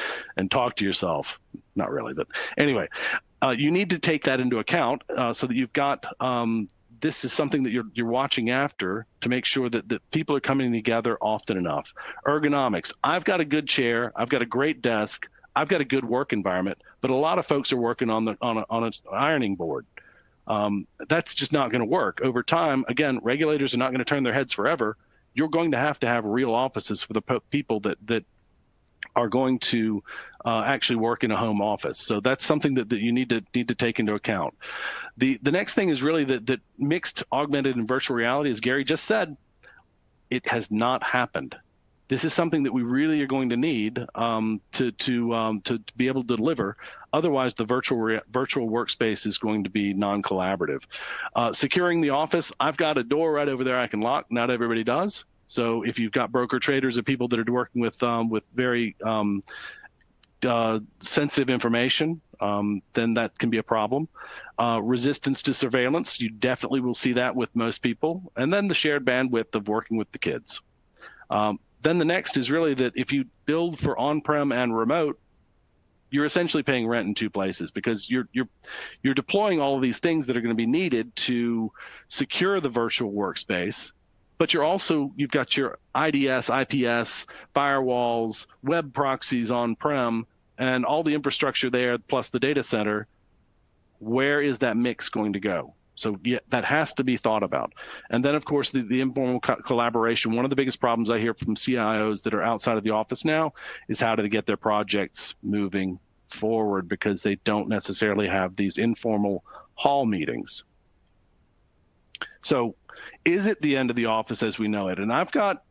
talk to yourself. Not really, but anyway, you need to take that into account so that you've got this is something that you're watching after, to make sure that people are coming together often enough. Ergonomics. I've got a good chair. I've got a great desk. I've got a good work environment, but a lot of folks are working on an ironing board. That's just not going to work. Over time, again, regulators are not going to turn their heads forever. You're going to have real offices for the people that are going to actually work in a home office. So that's something that you need to take into account. The next thing is really that mixed, augmented, and virtual reality, as Gary just said, it has not happened. This is something that we really are going to need to be able to deliver. Otherwise, the virtual workspace is going to be non-collaborative. Securing the office, I've got a door right over there I can lock. Not everybody does. So if you've got broker traders or people that are working with very sensitive information, then that can be a problem. Resistance to surveillance, you definitely will see that with most people. And then the shared bandwidth of working with the kids. Then the next is really that if you build for on-prem and remote, you're essentially paying rent in two places, because you're deploying all of these things that are going to be needed to secure the virtual workspace. But you've got your IDS, IPS, firewalls, web proxies on-prem, and all the infrastructure there, plus the data center. Where is that mix going to go? So yeah, that has to be thought about. And then, of course, the informal collaboration. One of the biggest problems I hear from CIOs that are outside of the office now is how to get their projects moving forward, because they don't necessarily have these informal hall meetings. So is it the end of the office as we know it? And I've got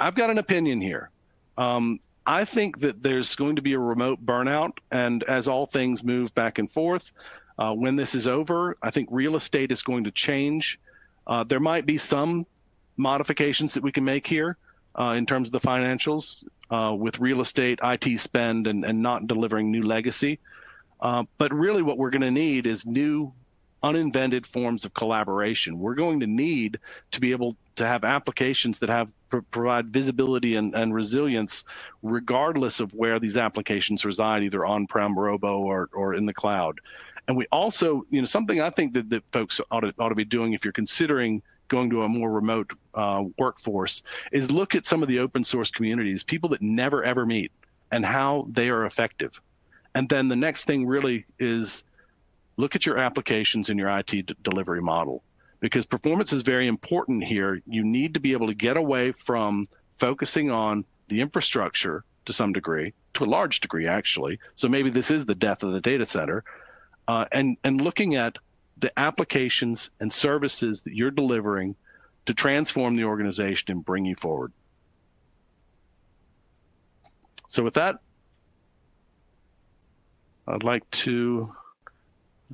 an opinion here. I think that there's going to be a remote burnout, and as all things move back and forth, when this is over, I think real estate is going to change. There might be some modifications that we can make here in terms of the financials with real estate, IT spend, and not delivering new legacy. But really what we're going to need is new, uninvented forms of collaboration. We're going to need to be able to have applications that provide visibility and resilience regardless of where these applications reside, either on-prem, robo, or in the cloud. And we also, something I think that folks ought to be doing if you're considering going to a more remote workforce is look at some of the open source communities, people that never ever meet, and how they are effective. And then the next thing really is look at your applications and your IT delivery model, because performance is very important here. You need to be able to get away from focusing on the infrastructure to some degree, to a large degree actually. So maybe this is the death of the data center, and looking at the applications and services that you're delivering to transform the organization and bring you forward. So with that, I'd like to,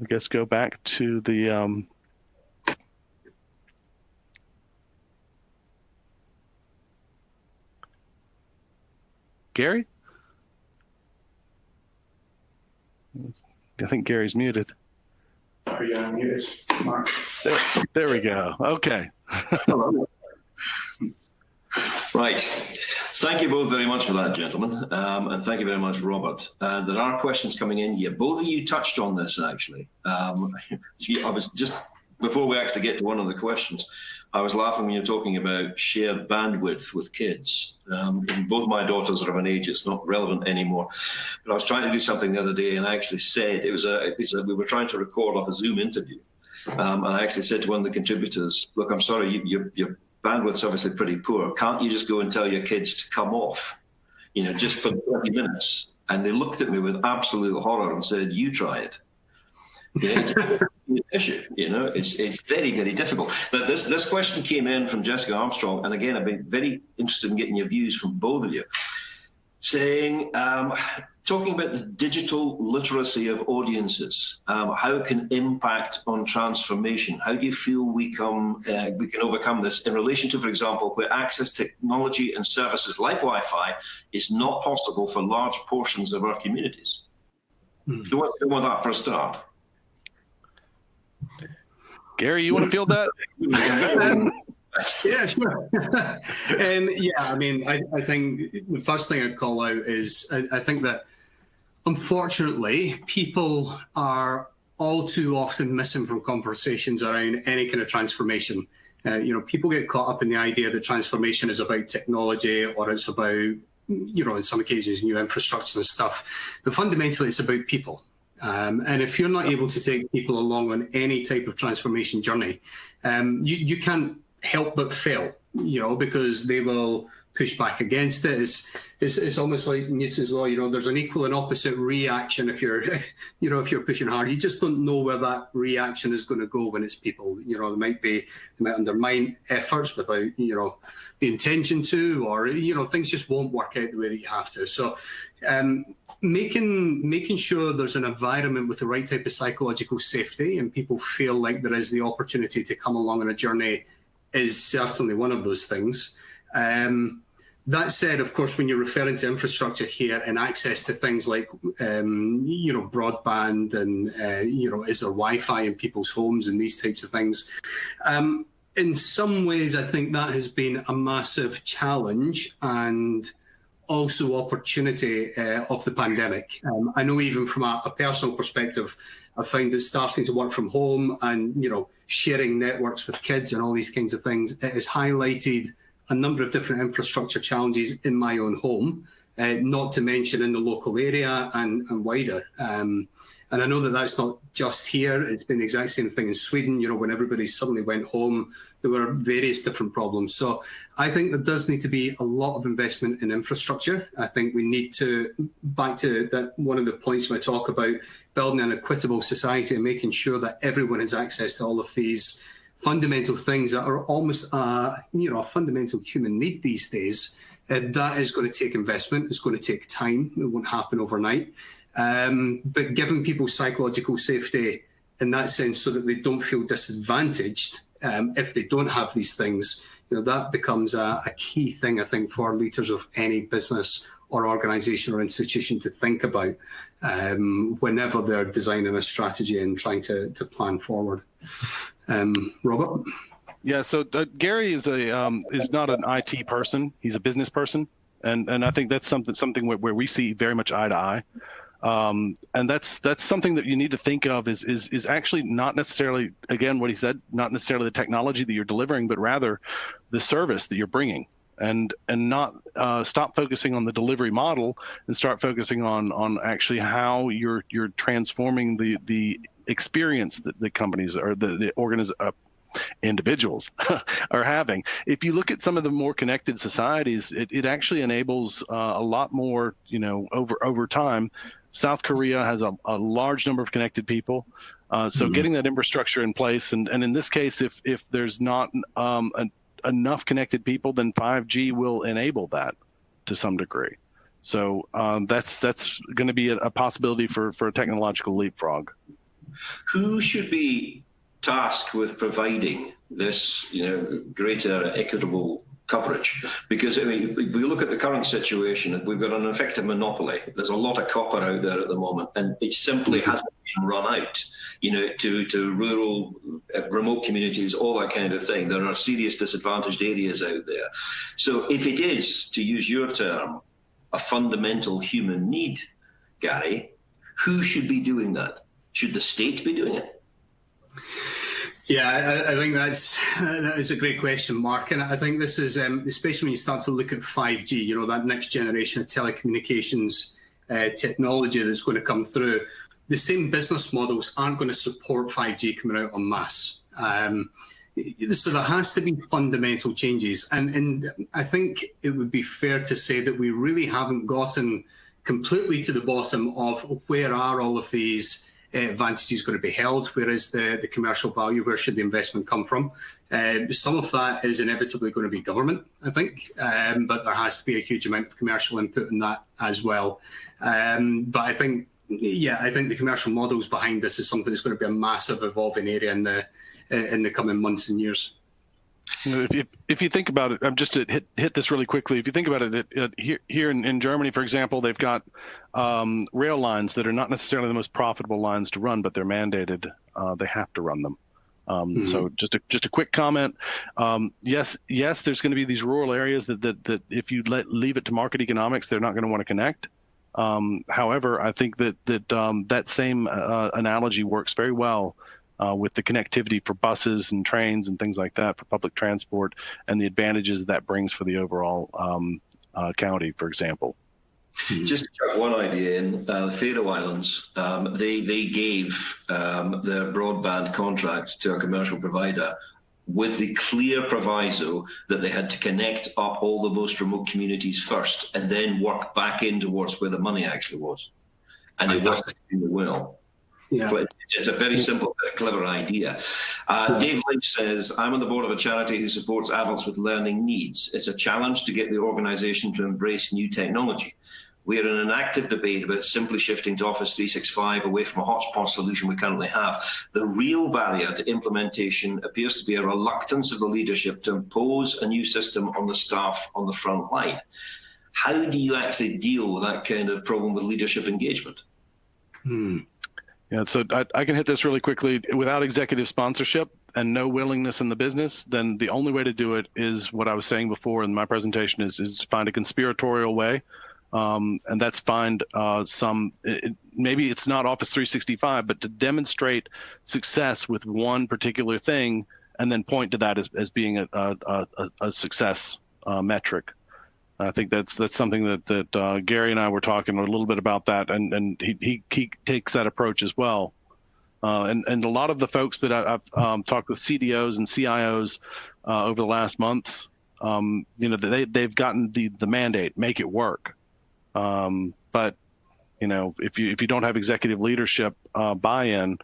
I guess, go back to the Gary? I think Gary's muted. Oh, yeah, I'm muted, Mark. There we go. Okay. Right. Thank you both very much for that, gentlemen. And thank you very much, Robert. There are questions coming in here. Both of you touched on this, actually. I was just, before we actually get to one of the questions, I was laughing when you're talking about shared bandwidth with kids. Both my daughters are of an age it's not relevant anymore. But I was trying to do something the other day, and I actually said, we were trying to record off a Zoom interview. And I actually said to one of the contributors, look, I'm sorry, your bandwidth's obviously pretty poor. Can't you just go and tell your kids to come off, just for 20 minutes? And they looked at me with absolute horror and said, you try it. It's an issue, it's very, very difficult. But this question came in from Jessica Armstrong, and again, I've been very interested in getting your views from both of you, saying, talking about the digital literacy of audiences, how it can impact on transformation. How do you feel we can overcome this in relation to, for example, where access technology and services like Wi-Fi is not possible for large portions of our communities? Do you want that for a start? Gary, you want to field that? Yeah, sure. I think the first thing I'd call out is I think that unfortunately people are all too often missing from conversations around any kind of transformation. People get caught up in the idea that transformation is about technology, or it's about, in some occasions, new infrastructure and stuff. But fundamentally, it's about people. And if you're not able to take people along on any type of transformation journey, you can't help but fail, because they will push back against it. It's almost like Newton's law, there's an equal and opposite reaction if you're, if you're pushing hard. You just don't know where that reaction is going to go when it's people. They might undermine efforts without, the intention to, or, things just won't work out the way that you have to. So, making sure there's an environment with the right type of psychological safety and people feel like there is the opportunity to come along on a journey is certainly one of those things. That said, of course, when you're referring to infrastructure here and access to things like, broadband and, is there Wi-Fi in people's homes and these types of things, in some ways, I think that has been a massive challenge and also opportunity of the pandemic. I know even from a personal perspective, I find that starting to work from home and, sharing networks with kids and all these kinds of things, it has highlighted a number of different infrastructure challenges in my own home, not to mention in the local area and wider. And I know that that's not just here. It's been the exact same thing in Sweden. When everybody suddenly went home, there were various different problems. So I think there does need to be a lot of investment in infrastructure. I think we need to, back to that, one of the points when I talk about building an equitable society and making sure that everyone has access to all of these fundamental things that are almost, a fundamental human need these days. That is going to take investment. It's going to take time. It won't happen overnight. But giving people psychological safety in that sense so that they don't feel disadvantaged if they don't have these things, that becomes a key thing, I think, for leaders of any business or organisation or institution to think about whenever they're designing a strategy and trying to plan forward. Robert? Yeah, so Gary is not an IT person. He's a business person, and I think that's something where we see very much eye to eye. And that's something that you need to think of is actually not necessarily, again, what he said, not necessarily the technology that you're delivering, but rather the service that you're bringing, and not stop focusing on the delivery model and start focusing on actually how you're transforming the experience that the companies or the individuals are having. If you look at some of the more connected societies, it actually enables a lot more, over time. South Korea has a large number of connected people. So getting that infrastructure in place, and in this case, if there's not enough connected people, then 5G will enable that to some degree. So that's going to be a possibility for a technological leapfrog. Who should be tasked with providing this, greater equitable coverage? Because if we look at the current situation, we've got an effective monopoly. There's a lot of copper out there at the moment, and it simply hasn't been run out, to rural, remote communities, all that kind of thing. There are serious disadvantaged areas out there. So if it is, to use your term, a fundamental human need, Gary, who should be doing that? Should the state be doing it? Yeah, I think that is a great question, Mark. And I think this is, especially when you start to look at 5G, that next generation of telecommunications technology that's going to come through, the same business models aren't going to support 5G coming out en masse. So there has to be fundamental changes. And I think it would be fair to say that we really haven't gotten completely to the bottom of where are all of these advantages going to be held, where is the commercial value, where should the investment come from? Some of that is inevitably going to be government, I think, but there has to be a huge amount of commercial input in that as well. But I think the commercial models behind this is something that's going to be a massive evolving area in the coming months and years. If you think about it, I'm just to hit this really quickly. If you think about it, here in Germany, for example, they've got rail lines that are not necessarily the most profitable lines to run, but they're mandated. They have to run them. So just a quick comment. Yes, there's going to be these rural areas that if you leave it to market economics, they're not going to want to connect. However, I think that same analogy works very well with the connectivity for buses and trains and things like that for public transport, and the advantages that brings for the overall county, for example. Just to chuck one idea in, the Faroe Islands, they gave their broadband contract to a commercial provider with the clear proviso that they had to connect up all the most remote communities first and then work back in towards where the money actually was. And it worked extremely well. Yeah. It's a very simple, clever idea. Dave Lynch says, I'm on the board of a charity who supports adults with learning needs. It's a challenge to get the organization to embrace new technology. We are in an active debate about simply shifting to Office 365 away from a hotspot solution we currently have. The real barrier to implementation appears to be a reluctance of the leadership to impose a new system on the staff on the front line. How do you actually deal with that kind of problem with leadership engagement? Yeah, so I can hit this really quickly. Without executive sponsorship and no willingness in the business, then the only way to do it is what I was saying before in my presentation is find a conspiratorial way. And that's find maybe it's not Office 365, but to demonstrate success with one particular thing and then point to that as being a success metric. I think that's something that Gary and I were talking a little bit about that, and he takes that approach as well. And a lot of the folks that I've talked with, CDOs and CIOs over the last months, they've gotten the mandate, make it work. But if you don't have executive leadership buy-in,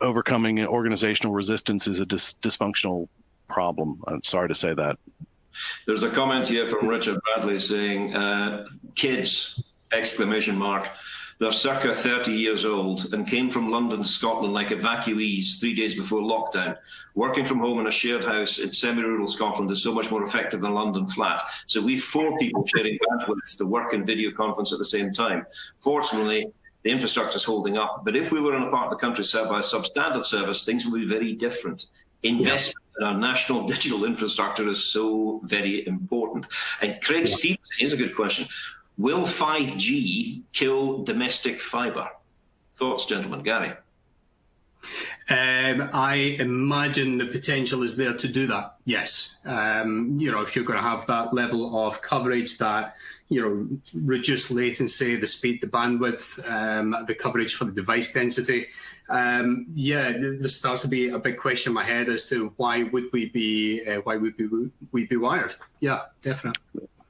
overcoming organizational resistance is a dysfunctional problem. I'm sorry to say that. There's a comment here from Richard Bradley saying, kids, exclamation mark. They're circa 30 years old and came from London to Scotland like evacuees 3 days before lockdown. Working from home in a shared house in semi-rural Scotland is so much more effective than London flat. So we've 4 people sharing bandwidth to work and video conference at the same time. Fortunately, the infrastructure is holding up. But if we were in a part of the country served by a substandard service, things would be very different. Investment in our national digital infrastructure is so very important. And Craig Stevenson, here's a good question. Will 5G kill domestic fibre? Thoughts, gentlemen? Gary? I imagine the potential is there to do that, yes. If you're going to have that level of coverage, that, reduced latency, the speed, the bandwidth, the coverage for the device density, there starts to be a big question in my head as to why would we be wired? Yeah, definitely.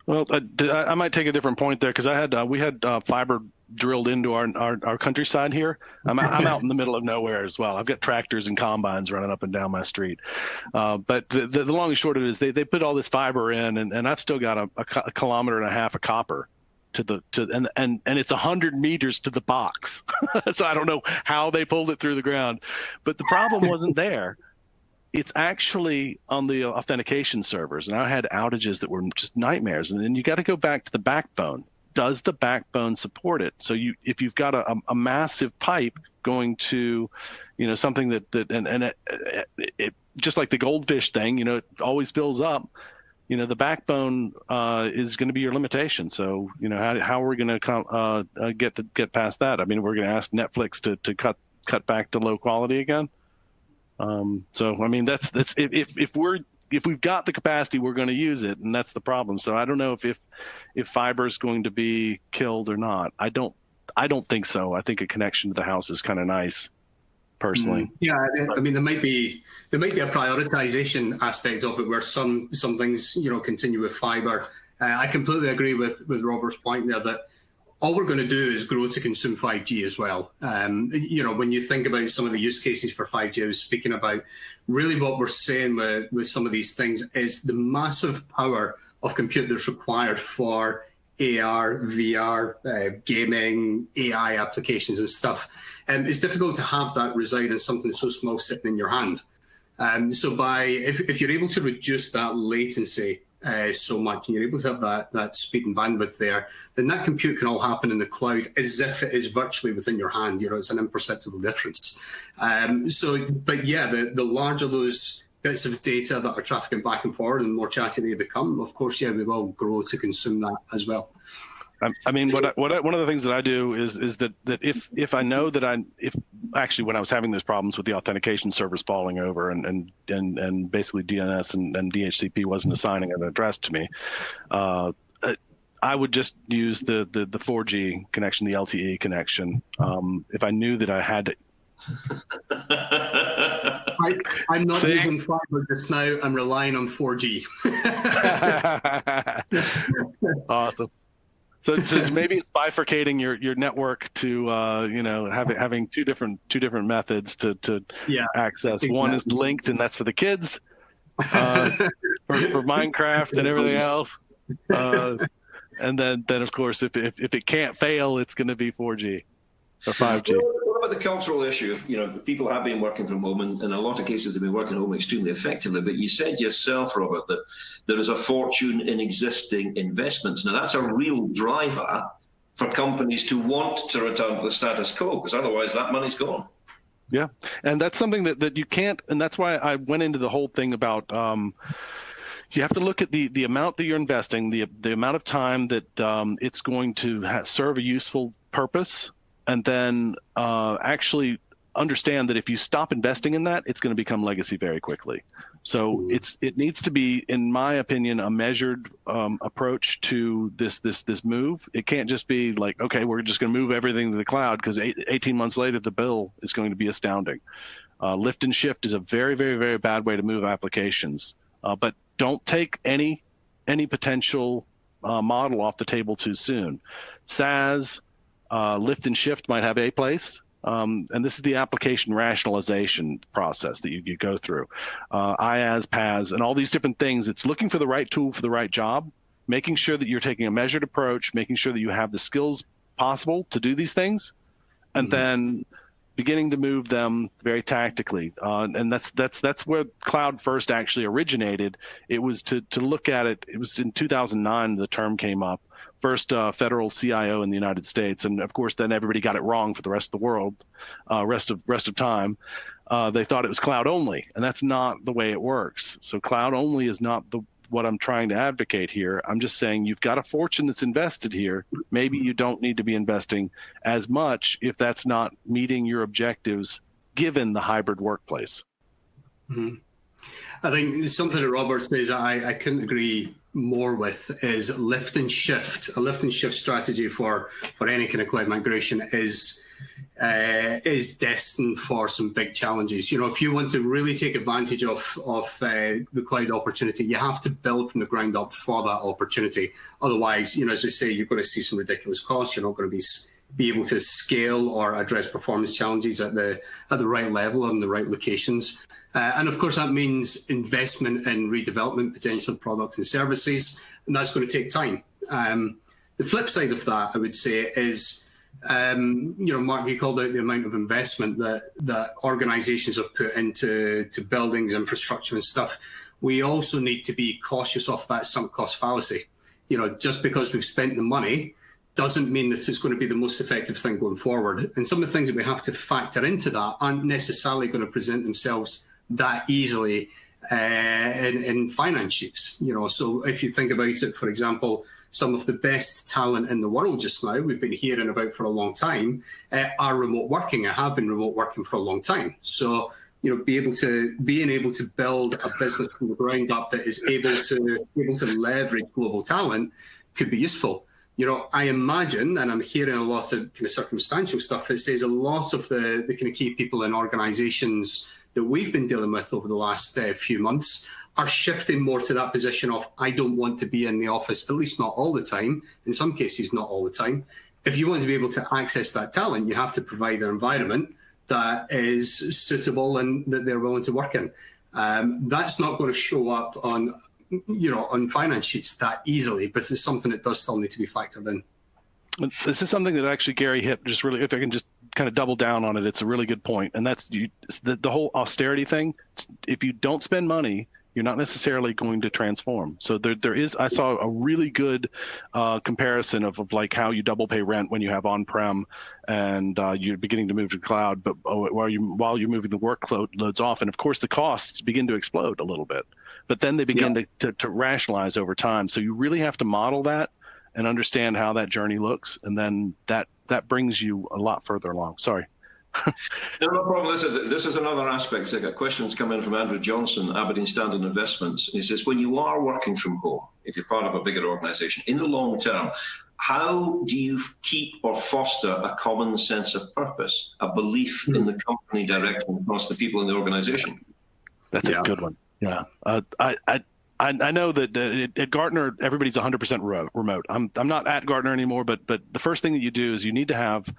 Well, I might take a different point there because we had fiber drilled into our countryside here. I'm out in the middle of nowhere as well. I've got tractors and combines running up and down my street. But the long and short of it is they put all this fiber in, and I've still got a kilometer and a half of copper and it's 100 meters to the box. So I don't know how they pulled it through the ground, but the problem wasn't there. It's actually on the authentication servers, and I had outages that were just nightmares. And then you got to go back to the backbone. Does the backbone support it? So if you've got a massive pipe going to, something that it just like the goldfish thing, it always fills up. The backbone is going to be your limitation. So how are we going to get past that? I mean, we're going to ask Netflix to cut back to low quality again. So I mean, that's if we've got the capacity, we're going to use it, and that's the problem. So I don't know if fiber is going to be killed or not. I don't think so. I think a connection to the house is kind of nice, personally. Yeah, I mean, there might be a prioritization aspect of it where some things continue with fiber. I completely agree with Robert's point there that all we're going to do is grow to consume 5G as well. When you think about some of the use cases for 5G, I was speaking about really what we're saying with some of these things is the massive power of compute that's required for AR, VR, gaming, AI applications and stuff. It's difficult to have that reside in something so small sitting in your hand. So if you're able to reduce that latency so much, and you're able to have that speed and bandwidth there, then that compute can all happen in the cloud as if it is virtually within your hand. It's an imperceptible difference. The larger those bits of data that are trafficking back and forward, and the more chatty they become, of course, we will grow to consume that as well. I mean, one of the things that I do is that if I know that when I was having those problems with the authentication servers falling over and basically DNS and DHCP wasn't assigning an address to me, I would just use the 4G connection, the LTE connection. If I knew that I had to. I'm not using fiber just now. I'm relying on 4G. Awesome. So maybe it's bifurcating your network to having two different methods to access. Exactly. One is linked, and that's for the kids, for Minecraft and everything else. And then of course, if it can't fail, it's going to be 4G or 5G. What about the cultural issue? People have been working from home, and in a lot of cases they've been working from home extremely effectively. But you said yourself, Robert, that there is a fortune in existing investments. Now, that's a real driver for companies to want to return to the status quo, because otherwise that money's gone. Yeah, and that's something that you can't, and that's why I went into the whole thing about you have to look at the amount that you're investing, the amount of time that it's going to serve a useful purpose, and then actually understand that if you stop investing in that, it's going to become legacy very quickly. So it needs to be, in my opinion, a measured approach to this move. It can't just be like, okay, we're just going to move everything to the cloud, because 18 months later, the bill is going to be astounding. Lift and shift is a very, very, very bad way to move applications. But don't take any potential model off the table too soon. SaaS, lift and shift might have a place. And this is the application rationalization process that you go through. IaaS, PaaS, and all these different things. It's looking for the right tool for the right job, making sure that you're taking a measured approach, making sure that you have the skills possible to do these things, and then beginning to move them very tactically. And that's where cloud first actually originated. It was to look at it. It was in 2009 the term came up. First federal CIO in the United States, and of course then everybody got it wrong for the rest of the world, rest of time. They thought it was cloud only, and that's not the way it works. So cloud only is not what I'm trying to advocate here. I'm just saying you've got a fortune that's invested here. Maybe you don't need to be investing as much if that's not meeting your objectives given the hybrid workplace. I think something that Robert says I couldn't agree more with is lift and shift. A lift and shift strategy for any kind of cloud migration is destined for some big challenges. You know, if you want to really take advantage of the cloud opportunity, you have to build from the ground up for that opportunity. Otherwise, you know, as we say, you're going to see some ridiculous costs. You're not going to be able to scale or address performance challenges at the right level and the right locations. And of course, that means investment in redevelopment, potential products and services, and that's going to take time. The flip side of that, I would say, is you know, Mark, you called out the amount of investment that organizations have put into buildings, infrastructure and stuff. We also need to be cautious of that sunk cost fallacy. You know, just because we've spent the money doesn't mean that it's going to be the most effective thing going forward. And some of the things that we have to factor into that aren't necessarily going to present themselves that easily in finance sheets. You know, so if you think about it, for example, some of the best talent in the world just now, we've been hearing about for a long time, are remote working or have been remote working for a long time. So, you know, being able to build a business from the ground up that is able to leverage global talent could be useful. You know, I imagine, and I'm hearing a lot of kind of circumstantial stuff that says a lot of the kind of key people in organizations that we've been dealing with over the last few months are shifting more to that position of, I don't want to be in the office, at least not all the time, in some cases not all the time. If you want to be able to access that talent, you have to provide an environment that is suitable and that they're willing to work in. That's not going to show up on finance sheets that easily, but it's something that does still need to be factored in. This is something that actually Gary hit just really, if I can just kind of double down on it, it's a really good point. And that's the whole austerity thing. If you don't spend money, you're not necessarily going to transform. So there is, I saw a really good comparison of like how you double pay rent when you have on-prem and you're beginning to move to cloud, but while you're moving the workloads off, and of course the costs begin to explode a little bit, but then they begin to rationalize over time. So you really have to model that and understand how that journey looks, and then that brings you a lot further along. Sorry. No problem. This is another aspect. I got questions coming in from Andrew Johnson, Aberdeen Standard Investments. And he says, when you are working from home, if you're part of a bigger organization, in the long term, how do you keep or foster a common sense of purpose, a belief in the company direction across the people in the organization? That's a good one. Yeah. I know that at Gartner, everybody's 100% remote. I'm not at Gartner anymore, but the first thing that you do is you need to have,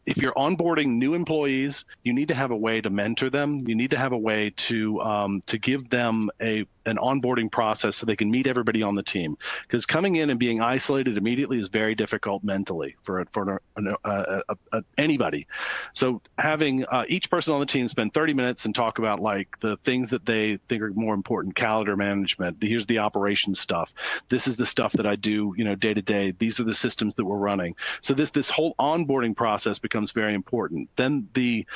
if you're onboarding new employees, you need to have a way to mentor them. You need to have a way to give them an onboarding process so they can meet everybody on the team. Because coming in and being isolated immediately is very difficult mentally for anybody. So having each person on the team spend 30 minutes and talk about like the things that they think are more important, calendar management. Here's the operations stuff. This is the stuff that I do, day to day. These are the systems that we're running. So this whole onboarding process becomes very important. Then the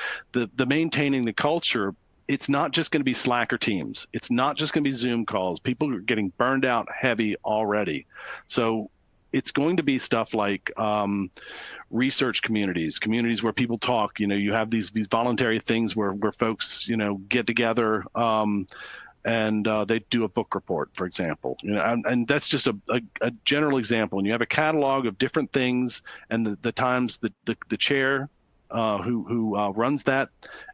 maintaining the culture. It's not just going to be Slack or Teams. It's not just going to be Zoom calls. People are getting burned out heavy already. So it's going to be stuff like research communities where people talk. You have these voluntary things where folks, get together and they do a book report, for example. And that's just a general example. And you have a catalog of different things, and the times the chair who runs that,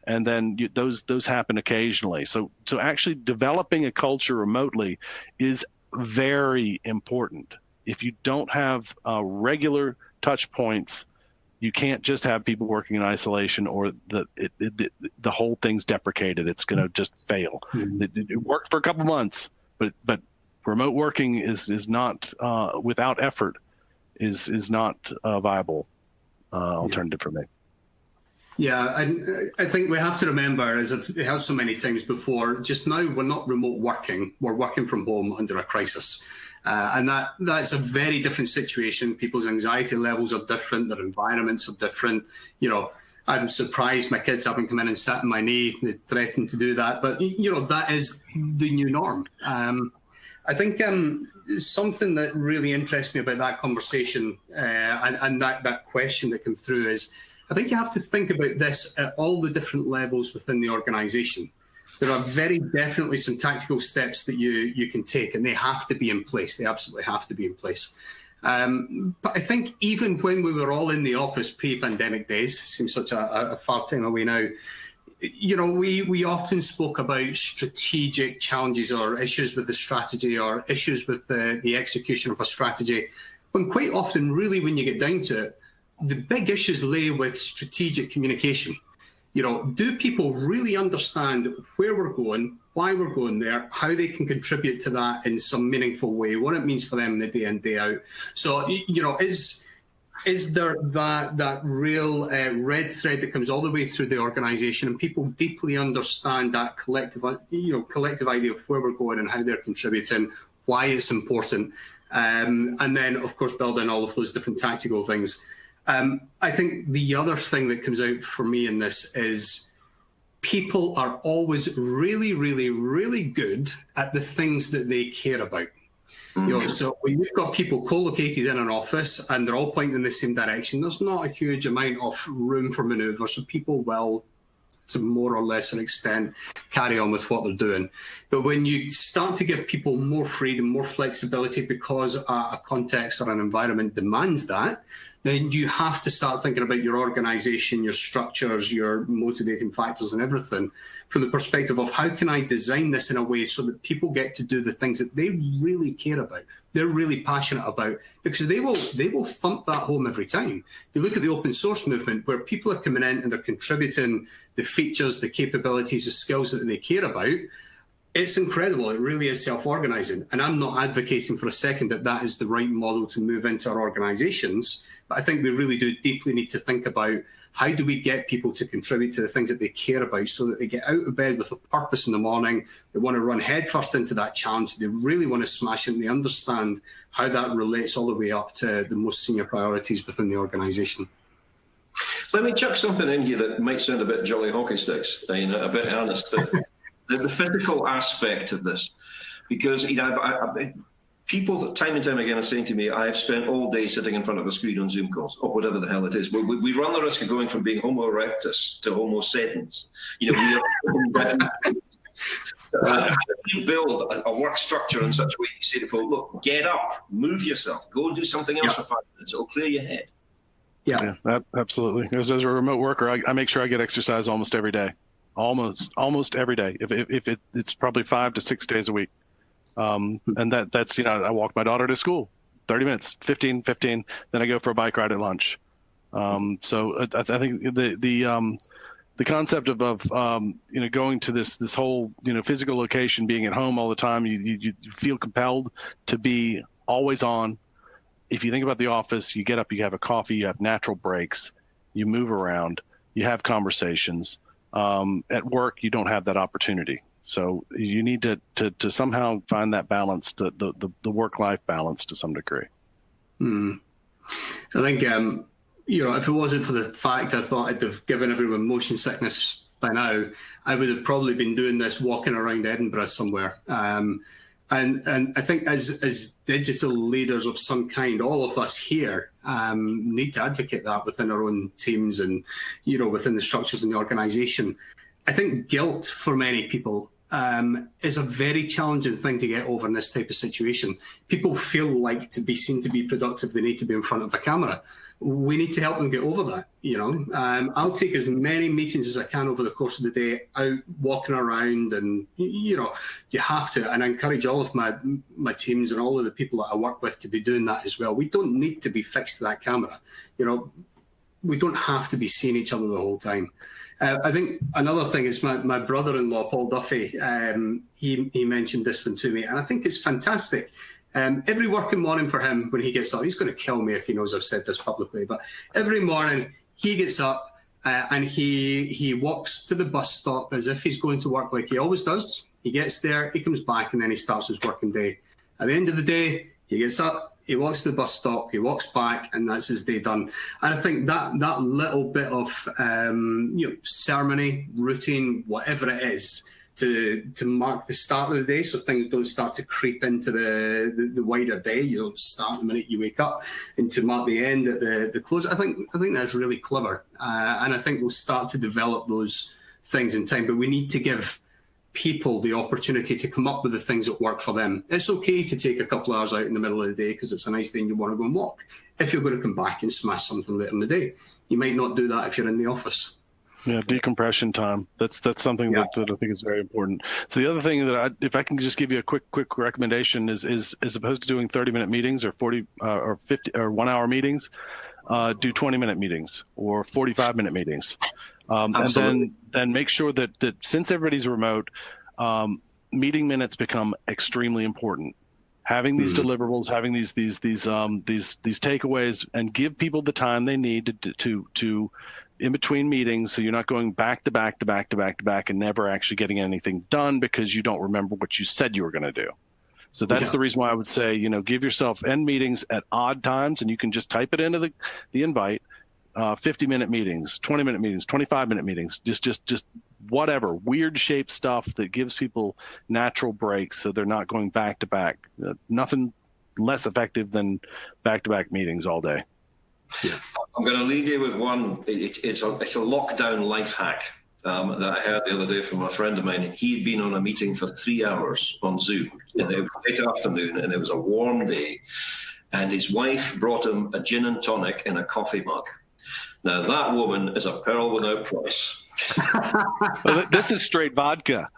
and then those happen occasionally. So actually developing a culture remotely is very important. If you don't have regular touch points, you can't just have people working in isolation, or the whole thing's deprecated. It's going to just fail. It worked for a couple months, but remote working is not without effort. is not a viable alternative for me. Yeah, and I think we have to remember, as I've heard so many times before, just now we're not remote working, we're working from home under a crisis. And that's a very different situation. People's anxiety levels are different, their environments are different. I'm surprised my kids haven't come in and sat on my knee. They threatened to do that, but that is the new norm. I think something that really interests me about that conversation and that question that came through is, I think you have to think about this at all the different levels within the organisation. There are very definitely some tactical steps that you can take, and they have to be in place. They absolutely have to be in place. But I think even when we were all in the office pre-pandemic days, seems such a far time away now, we often spoke about strategic challenges or issues with the strategy or issues with the execution of a strategy, when quite often, really, when you get down to it, the big issues lay with strategic communication. Do people really understand where we're going, why we're going there, how they can contribute to that in some meaningful way, what it means for them in the day in, day out? So, is there that real red thread that comes all the way through the organisation, and people deeply understand that collective idea of where we're going and how they're contributing, why it's important, and then, of course, building all of those different tactical things. I think the other thing that comes out for me in this is people are always really, really, really good at the things that they care about. So when you've got people co-located in an office and they're all pointing in the same direction, there's not a huge amount of room for manoeuvre, so people will, to more or less an extent, carry on with what they're doing. But when you start to give people more freedom, more flexibility because a context or an environment demands that, then you have to start thinking about your organisation, your structures, your motivating factors and everything from the perspective of how can I design this in a way so that people get to do the things that they really care about, they're really passionate about, because they will thump that home every time. You look at the open source movement where people are coming in and they're contributing the features, the capabilities, the skills that they care about. It's incredible. It really is self-organising. And I'm not advocating for a second that is the right model to move into our organisations. But I think we really do deeply need to think about how do we get people to contribute to the things that they care about so that they get out of bed with a purpose in the morning. They want to run headfirst into that challenge. They really want to smash it, and they understand how that relates all the way up to the most senior priorities within the organisation. Let me chuck something in here that might sound a bit jolly hockey sticks, a bit earnest. The physical aspect of this, because people time and time again are saying to me, I have spent all day sitting in front of a screen on Zoom calls, or whatever the hell it is. We run the risk of going from being Homo erectus to Homo sedens. We build a work structure in such a way you say to folk, look, get up, move yourself, go do something else for 5 minutes, it'll clear your head. Yeah, absolutely. As a remote worker, I make sure I get exercise almost every day. Almost every day. If it's probably 5 to 6 days a week. And that's I walk my daughter to school, 30 minutes, 15, then I go for a bike ride at lunch. So I think the concept of going to this whole physical location, being at home all the time, you feel compelled to be always on. If you think about the office, you get up, you have a coffee, you have natural breaks, you move around, you have conversations. At work, you don't have that opportunity. So you need to somehow find that balance, the work-life balance to some degree. I think, if it wasn't for the fact I thought I'd have given everyone motion sickness by now, I would have probably been doing this walking around Edinburgh somewhere. And I think as digital leaders of some kind, all of us here need to advocate that within our own teams and, within the structures in the organisation. I think guilt for many people is a very challenging thing to get over in this type of situation. People feel like to be seen to be productive, they need to be in front of a camera. We need to help them get over that. I'll take as many meetings as I can over the course of the day, out walking around, and you have to. And I encourage all of my teams and all of the people that I work with to be doing that as well. We don't need to be fixed to that camera. We don't have to be seeing each other the whole time. I think another thing is my brother-in-law, Paul Duffy, he mentioned this one to me, and I think it's fantastic. Every working morning for him, when he gets up, he's going to kill me if he knows I've said this publicly, but every morning he gets up and he walks to the bus stop as if he's going to work, like he always does. He gets there, he comes back, and then he starts his working day. At the end of the day, he gets up, he walks to the bus stop, he walks back, and that's his day done. And I think that little bit of ceremony, routine, whatever it is, to mark the start of the day, so things don't start to creep into the wider day. You don't start the minute you wake up, and to mark the end at the close. I think that's really clever, and I think we'll start to develop those things in time. But we need to give people the opportunity to come up with the things that work for them. It's okay to take a couple of hours out in the middle of the day because it's a nice day and you want to go and walk. If you're going to come back and smash something later in the day, you might not do that if you're in the office. Yeah, decompression time. That's something that I think is very important. So the other thing that if I can just give you a quick recommendation is as opposed to doing 30-minute meetings or 40 or 50 or 1 hour meetings, do 20-minute meetings or 45-minute meetings. And then make sure that since everybody's remote, meeting minutes become extremely important. Having these deliverables, having these takeaways, and give people the time they need to in between meetings, so you're not going back to back to back to back to back and never actually getting anything done because you don't remember what you said you were going to do. So that's the reason why I would say, give yourself end meetings at odd times, and you can just type it into the invite. 50-minute meetings, 20-minute meetings, 25-minute meetings, just whatever weird shaped stuff that gives people natural breaks so they're not going back to back. Nothing less effective than back-to-back meetings all day. Yeah. I'm going to leave you with one. It's a lockdown life hack that I heard the other day from a friend of mine. He'd been on a meeting for 3 hours on Zoom, and it was late afternoon, and it was a warm day, and his wife brought him a gin and tonic in a coffee mug. Now, that woman is a pearl without price. Well, that's a straight vodka.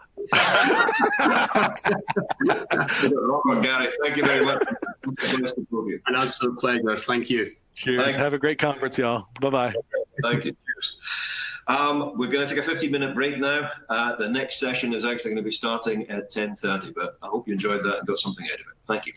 Gary, thank you very much. An absolute pleasure. Thank you. Cheers. Have a great conference, y'all. Bye-bye. Thank you. Cheers. We're going to take a 50-minute break now. The next session is actually going to be starting at 10:30, but I hope you enjoyed that and got something out of it. Thank you.